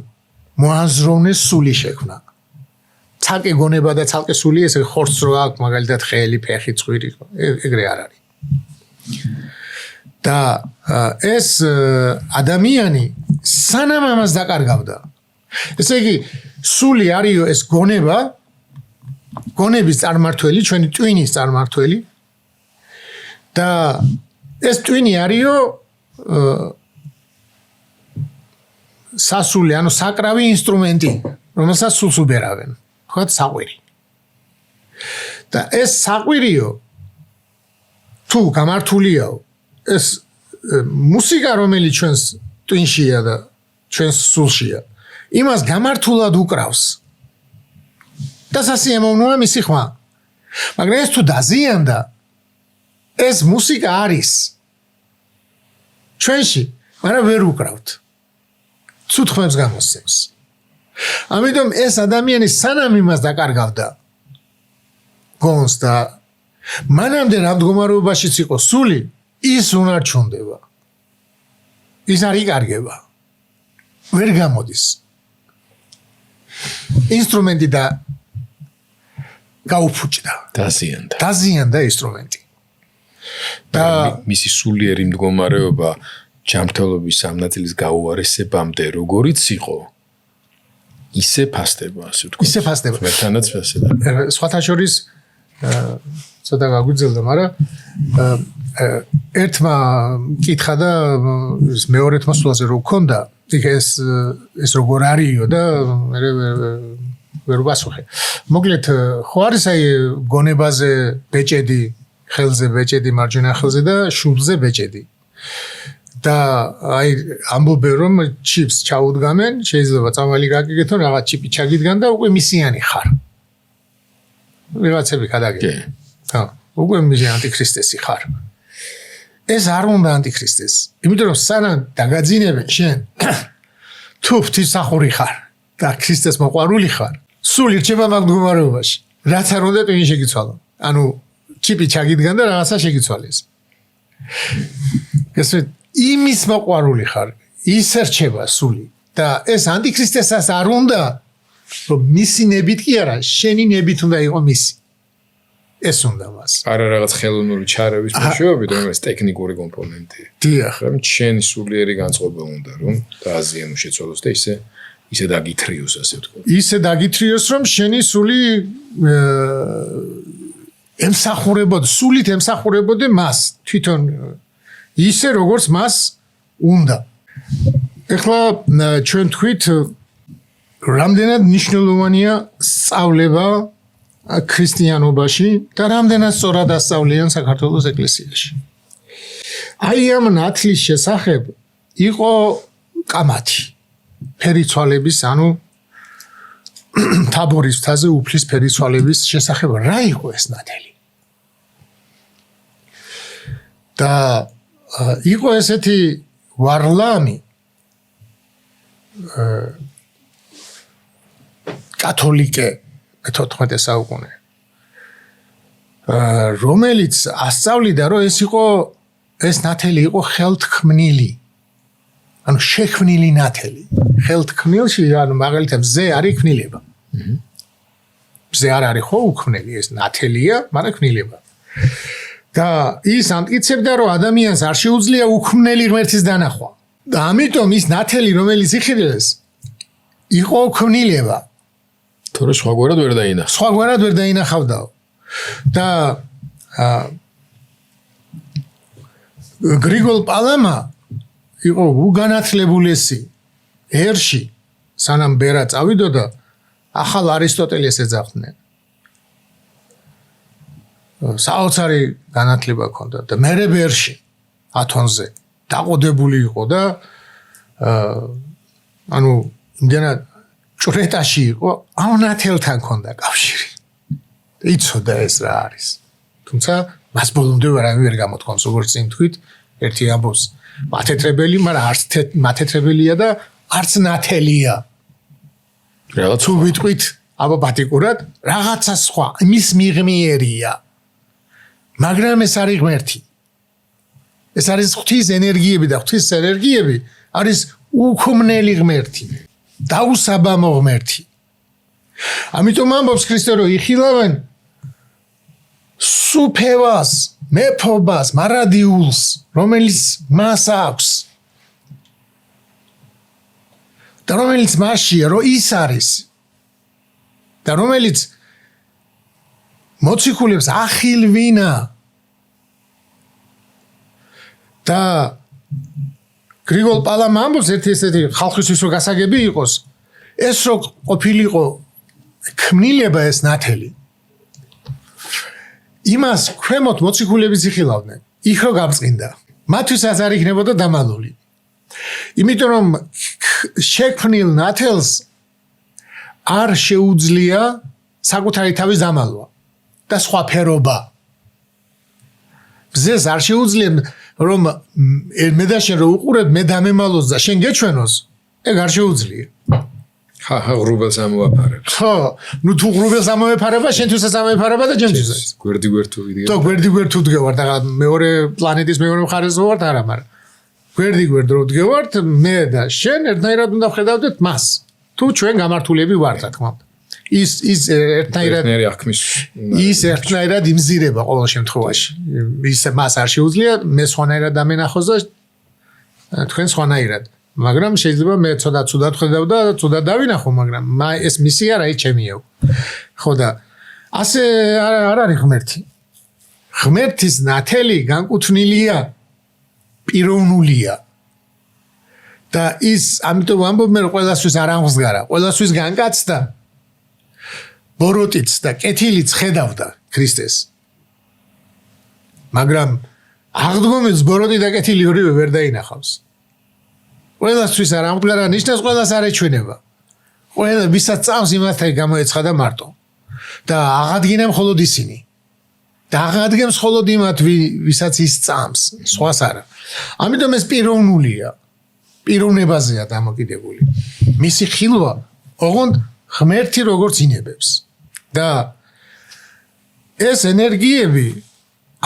მოაზროვნეს სული შექმნა. ცალკე გონება და ცალკე სული ესე ხორცს რო აქვს, მაგალითად ხელი, ფეხი, წვირი, ეგრე არ არის. და ეს ადამიანი სანამ ამას დაკარგავდა. ესე იგი, სული არისო ეს გონება, გონების წარმართველი, ჩვენი ტვინის წარმართველი. და ეს ტვინი არისო სასული, ანუ საკრავი ინსტრუმენტი, რომელსაც სულს უბერავენ. ხოთ საყვირი. და ეს საყვირიო თუ გამართულიაო, ეს მუსიკა, რომელიც ჩვენს ტვინშია და ჩვენს სულშია, იმას გამართულად უკრავს. და სასიამოვნოა მისი ხმა. მაგრამ ეს თუ დაზიანდა, ეს მუსიკა არის ჩვენში, მაგრამ ვერ უკრავთ. ცუდ ხმებს გამოსცემს. ამიტომ ეს ადამიანი სანამ იმას დაკარგავდა გონს და მანამდე რა მდგომარეობაშიც იყო სული, ის უნარჩუნდება. ის არ იკარგება. ვერ გამოდის. ინსტრუმენტი და გაუფუჭდა. დაზიანდა ინსტრუმენტი. და მისი სულიერი მდგომარეობა ჯანმრთელობის სამნაწილის გაუარესებამდე როგორიც იყო, ისე ფასდება, ასე ვთქვათ. ისე ფასდება. მეთანაც ფასდება. სხვათა შორის ცოტა გაგვიძლდა, მაგრამ ერთმა კითხა და მეორეთმა სულაზე რო გქონდა, ეს როგორ არისო და მე ვერ ვასუხე. მოკლედ, ხო არის აი გონებაზე ბეჭედი, ხელზე ბეჭედი, მარჯვენა ხელზე და შუბლზე ბეჭედი. და აი ამბობენ რომ ჩიპს ჩაუდგამენ, შეიძლება წამალი გაგიგეთო, რაღაც ჩიპი ჩაგიდგან და უკვე მისიანი ხარ. ვიღაცები გადაგიგენ. ხო, უკვე მისი ანტიქრისტესი ხარ. ეს არ უნდა ანტიქრისტესი. იმიტომ რომ სანამ დაგაძინებენ შენ თუ ღვთისმსახური ხარ და ქრისტეს მოყვარული ხარ, სული რჩება მაგ მდგომარეობაში. რაც არ უნდა ტვინი შეგიცვალო. ანუ ჩიპი ჩაგიდგან და რაღაცა შეგიცვალეს. გასვით იმის მოყვარული ხარ, ის რჩება სული და ეს ანტიქრისტესაც არ უნდა რომ მისი ნებით კი არა, შენი ნებით უნდა იყოს მისი. ეს უნდა მას. არა რაღაც ხელოვნური ჩარევის მეშვეობით, რომელიც ტექნიკური კომპონენტია. დიახ, რომ შენი სულიერი განწყობა უნდა რომ დააზიანო შეცვალოს და ისე დაგითრიოს, ასე ვთქვათ. ისე დაგითრიოს რომ შენი სული ემსახურებოდ, სულით ემსახურებოდე მას, თვითონ ისე როგორც მას უნდა. ეხლა ჩვენ თქვით რამდენად მნიშვნელოვანია სწავლება ქრისტიანობაში და რამდენად სწორად ასწავლიან საქართველოს ეკლესიაში. აი ამ ნათლის შესახებ იყო კამათი ფერიცვალების, ანუ თაბორის მთაზე უფლის ფერიცვალების შესახებ რა იყო ეს ნათელი. და იყო ესეთი ვარლამი კათოლიკე მე-14 საუკუნე, რომელიც ასწავლიდა, რომ ეს ნათელი იყო ხელთქმნილი. ანუ შექმნილი ნათელი. ხელთქმნილში, ანუ მაგალითად მზე არის ქმნილება. მზე არ არის ხო უქმნელი, ეს ნათელია, მაგრამ ქმნილება. და ის ამტკიცებდა, რომ ადამიანს არ შეუძლია უქმნელი ღმერთის დანახვა. და ამიტომ ის ნათელი, რომელიც იხილეს, იყო ქმნილება. თორე სხვაგვარად ვერ დაინახა. სხვაგვარად ვერ დაინახავდაო. და გრიგოლ პალამა იყო უგანათლებულესი ერში სანამ ბერა წავიდოდა ახალ არისტოტელეს ეძახდნენ საოცარი განათლება ჰქონდა და მერე ბერში ათონზე დაყოდებული იყო და ანუ იმდენად ჭრეტაში იყო ავნათელთან ჰქონდა კავშირი იცოდა ეს რა არის თუმცა მას ბოლომდე ვერ გამოთქვამს როგორც წინ თქვით ერთი ამბობს მათეთრებელი მაგრამ არც მათეთრებელია და არც ნათელია რაღაც თუ ვიტყვით აპოპატიკურად რაღაცა სხვა მის მიღმიერია მაგრამ ეს არის ღმერთი ეს არის ღვთის ენერგიები და ღვთის ენერგიები არის უქმნელი ღმერთი დაუსაბამო ღმერთი ამიტომ ამბობს ქრისტე რომ იხილავენ სუფევას მეფობას მარადიულს რომელიც მას აქვს და რომელიც მასშია რომ ის არის და რომელიც მოციქულებს ახილვინა და გრიგოლ პალამა ამბობს ერთი ესეთი ხალხისთვის რომ გასაგები იყოს ეს რო ყოფილიყო ქმნილება ეს ნათელი იმას ქვემოთ მოციქულებიც იხილავდნენ იქ რო გამწყინდა მათთვისაც არ იქნებოდა დამალული იმიტომ რომ შექმნილ ნათელს არ შეუძლია საკუთარი თავის დამალვა და სხვა ფერობა მზეს არ შეუძლია რომ მე და შენ რო უყურებ მე დამემალოს და შენ გეჩვენოს ეგ არ შეუძლია ხა ღრუბელს ამოაფარებს ხო ნუ თუ ღრუბელს ამოეფარება შენთვისაც ამოეფარება და ჩემთვისაც გვერდი-გვერდ ვიდეო თო გვერდი-გვერდ ვდგევარ და მეორე პლანეტის მეორე მხარეს ვარ არა მაგრამ გვერდი-გვერდ რო ვდგევართ მე და შენ ერთნაირად უნდა ვხედავდეთ მას თუ ჩვენ გამართულები ვართ რა თქმა უნდა ის ერთნაირად იმზირება ყოველ შემთხვევაში ის მას არ შეუძლია მე სხვანაირად დამენახოს და თქვენ სხვანაირად მაგრამ შეიძლება მე ცოტა ცუდად ვხედავ და ცუდად დავინახო მაგრამ ეს მისი არა ჩემიო ხო და ასე არ არის ღმერთი ღმერთის ნათელი განკუთვნილია პიროვნულია და ის ამიტომ ამბობენ რომ ყველასთვის არ ამღსგარა ყველასთვის განკაცდა ბოროტიც და კეთილიც ხედავდა ქრისტეს მაგრამ აღდგომის ბოროტი და კეთილი ორივე ვერ დაინახავს ყველასთვის არ ამღსგარა ნიშნავს ყველას არ ეჩვენება ყველა ვისაც წამს იმასთან გამოეცხადა მარტო და აღადგინა მხოლოდ ისინი და აღადგენს მხოლოდ იმათ ვისაც ის წამს სხვას არა ამიტომ ეს პიროვნულია პიროვნებაზეა დამოკიდებული მისი ხილვა ოღონდ ღმერთი როგორც ინებებს და ეს ენერგიები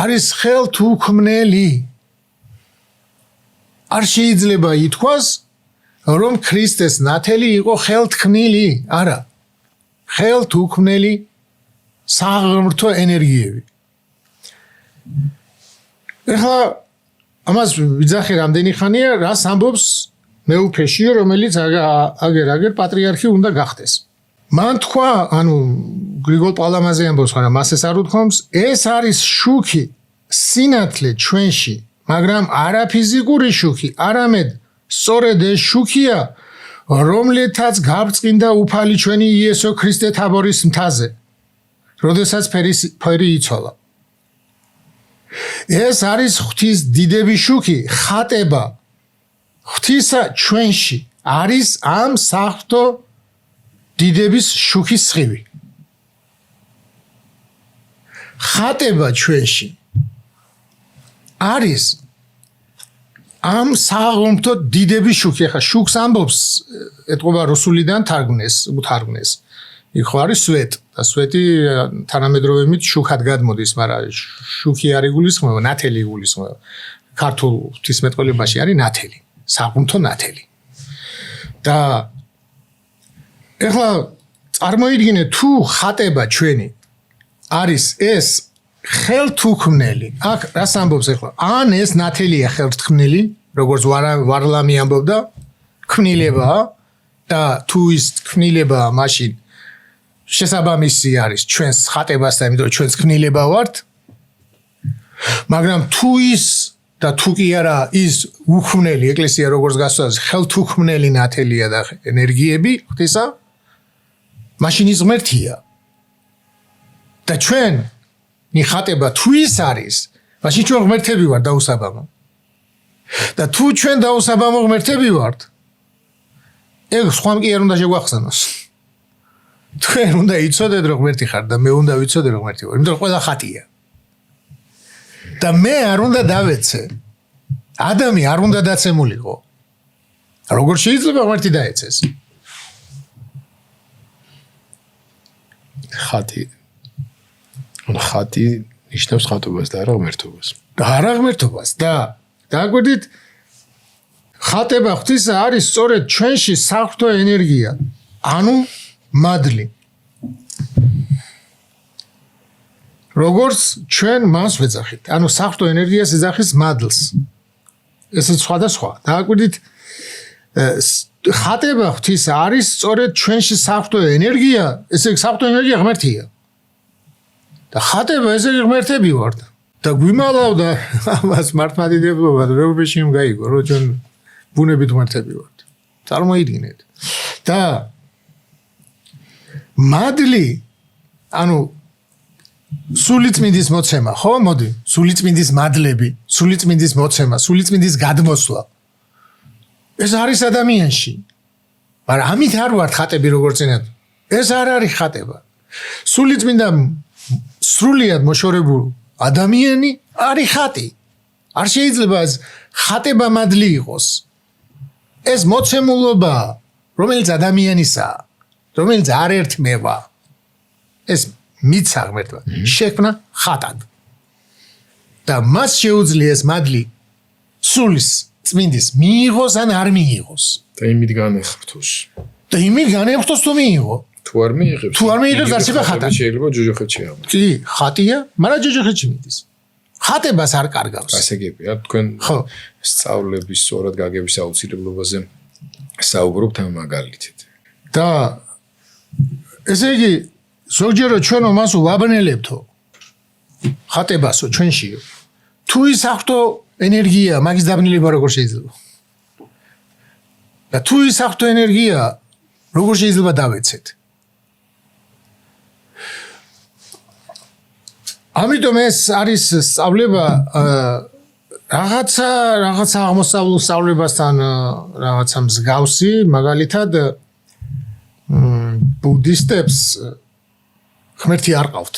არის ხელთუქმნელი არ შეიძლება ითქვას რომ ქრისტეს ნათელი იყო ხელთქმნილი არა ხელთუქმნელი საღმრთო ენერგიები ეხლა ამას ვიძახი რამდენი ხანია რას ამბობს მეუფეშიო რომელიც აგერ პატრიარქი უნდა გახდეს მან თქვა ანუ გრიგოლ პალამაზე ამბობს მაგრამ მას ეს არ უთქვამს ეს არის შუქი სინათლე ჩვენში მაგრამ არა ფიზიკური შუქი არამედ სწორედ ეს შუქია რომლითაც გაბრწყინდა უფალი ჩვენი იესო ქრისტე თაბორის მთაზე როდესაც ფერი იცვალა ეს არის ღვთის დიდების შუქი ხატება ღვთისა ჩვენში არის ამ საღვთო დიდების შუქის სხივი ხატება ჩვენში არის ამ საღვთო დიდების შუქი ხა შუქს ამბობს ეთყობა რუსულიდან თარგმნეს იქ ხო არის სვეტ და სვეტი თანამედროვე მით შუქად გადმოდის მაგრამ შუქი არ იგულისხმება ნათელი იგულისხმება ქართულ ღვთისმეტყველებაში არის ნათელი საღვთო ნათელი და ეხლა წარმოიდგინე თუ ხატება ჩვენი არის ეს ხელთუქმნელი აქ რას ამბობს ეხლა ან ეს ნათელია ხელთქმნელი როგორც ვარლამი ამბობდა ქმნილება და თუ ის ქმნილება მაშინ შესაბამისი არის ჩვენს ხატებასთან, იმიტომ რომ ჩვენს ქმნილება ვართ. მაგრამ თუ ის და თუ კი არა ის უქმნელი ეკლესია როგორც გასწავლეს, ხელთუქმნელი ნათელია და ენერგიები ღვთისა, მაშინ ის ღმერთია. და ჩვენ ნიხატება თუ ის არის, მაშინ ჩვენ ღმერთები ვართ დაუსაბამო. და თუ ჩვენ დაუსაბამო ღმერთები ვართ, ეგ სხვამ კი არ უნდა შეგვახსენოს. თქვენ უნდა იცოდეთ რომ ღმერთი ხარ და მე უნდა ვიცოდე რომ ღმერთი ვარ, იმიტომ რომ ყველა ხატია. და მე არ უნდა დავეცე. ადამი არ უნდა დაცემულიყო. როგორ შეიძლება ღმერთი დაეცეს? ხატი ნიშნავს ხატობას და არა ღმერთობას. და არა ღმერთობას და დაგვიდით ხატება ღვთისა არის სწორედ ჩვენში საღვთო ენერგია, ანუ მადლი. როგორც ჩვენ მას ვეძახით, ანუ საღვთო ენერგიას ეძახის მადლს. ესეც სხვადასხვა. დაგვიდით ხატება ღვთისა არის სწორედ ჩვენში საღვთო ენერგია, ესე საღვთო ენერგია ღმერთია. და ხატება ესე ღმერთები ვართ. და გვიმალავდა ამას მართლმადიდებლობა რეუბეში გაიგო, რომ ჩვენ ბუნებით ღმერთები ვართ. წარმოიდგინეთ. და მადლი, ანუ სულიწმინდის მოცემა, ხო, მოდი, სულიწმინდის მადლები, სულიწმინდის მოცემა, სულიწმინდის გადმოსვლა. ეს არის ადამიანში. მაგრამ ამით არ ვართ ხატები როგორც წინათ. ეს არ არის ხატება. სულიწმინდა სრულიად მოშორებულ ადამიანი არის ხატი. არ შეიძლება ხატება მადლი იყოს. ეს მოცემულობა, რომელიც ადამიანისაა, რომელიც არ ერთმევა. ეს მიცა ღმერთმა შექმნა ხატად. და მას შეუძლია ეს მადლი სულის წმინდის მიიღოს ან არ მიიღოს. და იმით განეხრთოს. და იმით განეხრთოს თუ მიიღო. თუ არ მიიღებს. თუ არ მიიღებს არსება ხატად. შეიძლება ჯოჯოხეთში ამბობ. კი, ხატია, მაგრამ ჯოჯოხეთში მიდის. ხატებას არ კარგავს. ასე გებია, თქვენ სწავლების სწორად გაგების აუცილებლობაზე საუბრობთ ამ მაგალითით. და ესე იგი ზოგჯერ ჩვენ მას ვაბნელებთო ხატებასო ჩვენშიო. თუ ის საღვთო ენერგია, მაგის დაბნელება როგორ შეიძლება? და თუ ის საღვთო ენერგია როგორ შეიძლება დავეცეთ? ამიტომ ეს არის სწავლება რაღაცა აღმოსავლურ სწავლებასთან რაღაცა მსგავსი, მაგალითად ბუდისტებს ღმერთი არ ყავთ.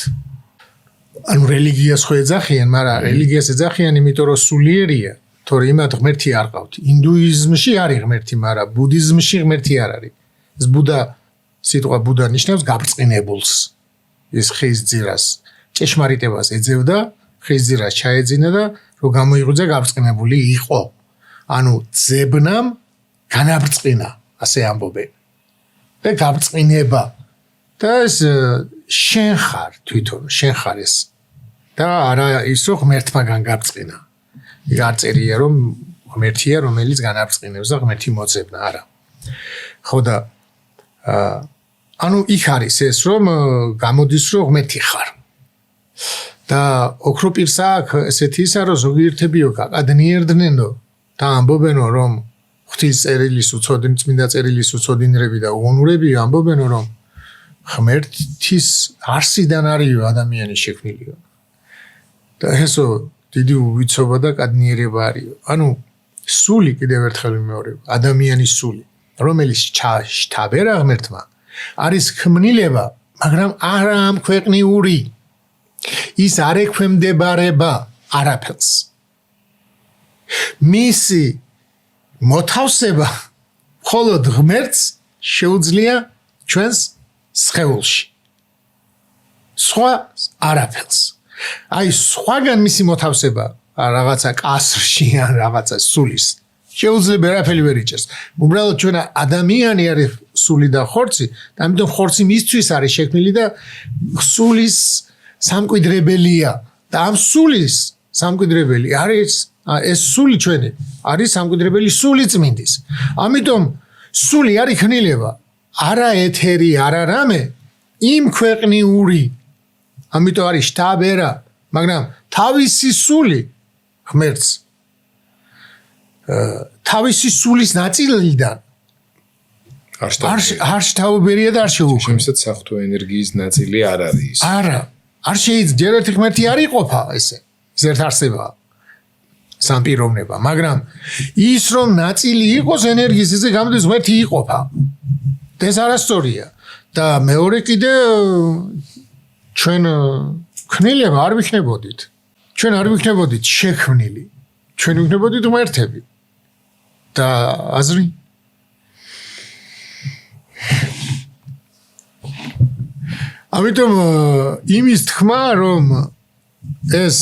ანუ რელიგიას ხო ეძახიან, მაგრამ რელიგიას ეძახიან, იმიტომ რომ სულიერია, თორე იმათ ღმერთი არ ყავთ. ინდუიზმში არის ღმერთი, მაგრამ ბუდიზმში ღმერთი არ არის. ეს ბუდა, სიტყვა ბუდა ნიშნავს გაბრწყინებულს. ის ხიზძირას ჭეშმარიტებას ეძებდა, ხიზძირას ჩაეძინა და რომ გამოიღვიძა გაბრწყინებული იყო. ანუ ძებნამ განაბრწყინა, ასე ამბობენ. და გაბრწყინება. და ეს შენ ხარ თვითონ, შენ ხარ ეს. და არა ის რომ ღმერთმა განაბრწყინა. იქ არ წერია რომ ღმერთია რომელიც განაბრწყინებს და ღმერთი მოძებნა, არა. ხო და ანუ იქ არის ეს რომ გამოდის რომ ღმერთი ხარ. და ოქრო პირსა აქვს ესეთი ისა რომ ზოგიერთებიო გაკადნიერდნენო და ამბობენო რომ ღვთის წერილის უცოდინ წმინდა წერილის უცოდინრები და უონურები ამბობენო რომ ღმერთის არსიდან არისო ადამიანის შექმნილიო. და ესო დიდი უვიცობა და კადნიერება არისო. ანუ სული კიდევ ერთხელ ვიმეორებ, ადამიანის სული, რომელიც შთაბერა ღმერთმა, არის ქმნილება, მაგრამ არა ამქვეყნიური. ის არ ექვემდებარება არაფერს. მისი მოთავსება მხოლოდ ღმერთს შეუძლია ჩვენს სხეულში. სხვა არაფერს. აი სხვაგან მისი მოთავსება რაღაცა კასრში ან რაღაცა სულის შეუძლია არაფერი ვერ იჭერს. უბრალოდ ჩვენ ადამიანი არის სული და ხორცი, და ამიტომ ხორცი მისთვის არის შექმნილი და სულის სამკვიდრებელია. და ამ სულის სამკვიდრებელი არის ეს სული ჩვენი არის სამკვიდრებელი სული წმინდის. ამიტომ სული არის ქმნილება, არა ეთერი, არა რამე, იმ ქვეყნიური ამიტომ არის შტაბერა მაგრამ თავისი სული ღმერთს თავისი სულის ნაწილიდან არ შტაბერია და არ შეუქმნა შემისაც საფრთხო ენერგიის ნაწილი არ არის არა არ შეიძლება ერთი ღმერთი არ იყოფა ესე ერთ არსება სამპიროვნება მაგრამ ის რომ ნაწილი იყოს ენერგიის ესე გამოდის ღმერთი იყოფა ეს არასწორია და მეორე კიდე ჩვენ ქნილება არ ვიქნებოდით ჩვენ არ ვიქნებოდით შექმნილი ჩვენ ვიქნებოდით ღმერთები და აზრი ამიტომ იმის თქმა რომ ეს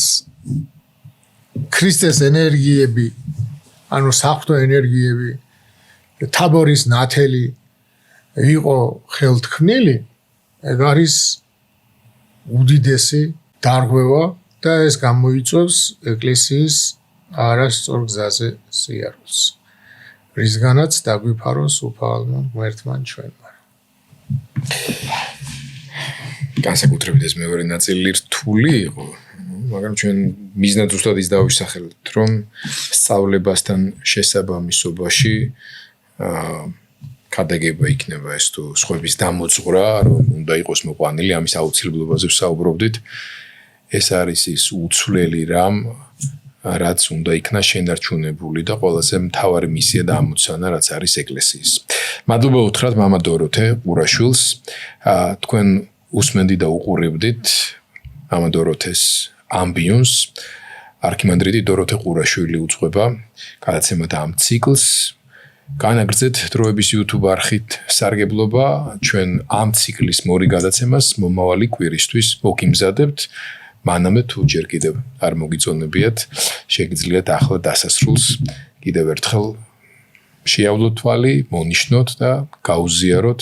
ქრისტეს ენერგიები ანუ საფრთხო ენერგიები თაბორის ნათელი იყო ხელთქმნილი ეგ არის უდიდესი დარღვევა და ეს გამოიწვევს ეკლესიის არასწორ გზაზე სიარულს რისგანაც დაგვიფაროს უფალმა ღმერთმა ჩვენმა განსაკუთრებით ეს მეორე ნაწილი რთული იყო მაგრამ ჩვენ მიზნად ზუსტად ის დავისახელებთ რომ სწავლებასთან შესაბამისობაში ქადაგება იქნება ეს თუ სხვების დამოწვრა რომ უნდა იყოს მოყვანილი ამის აუცილებლობაზე ვსაუბრობდით ეს არის ის უცვლელი რამ რაც უნდა იქნა შენარჩუნებული და ყველაზე მთავარი მისია და ამოცანა რაც არის ეკლესიის მადლობა უთხრათ მამა დოროთე ყურაშვილს თქვენ უსმენდი და უყურებდით მამა დოროთეს ამბიონს არქიმანდრიტი დოროთე ყურაშვილი უძღვება გადაცემათა ამ ციკლს განაგრძეთ დროების YouTube არხით სარგებლობა ჩვენ ამ ციკლის მორიგ გადაცემას მომავალი კვირისთვის მოგიმზადებთ მანამდე თუ ჯერ კიდევ არ მოგიწონებიათ შეგიძლიათ ახლა დასასრულს კიდევ ერთხელ შეავლოთ თვალი მონიშნოთ და გაუზიაროთ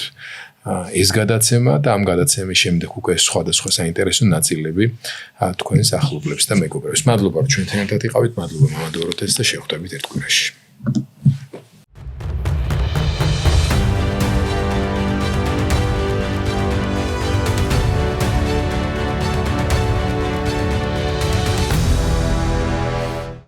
ეს გადაცემა და ამ გადაცემის შემდეგ უკვე სხვადასხვა საინტერესო ნაწილები თქვენს ახლობლებს და მეგობრებს მადლობა რომ ჩვენთან ერთად იყავით მადლობა მამა დოროთეს და შევხვდებით ერთ კვირაში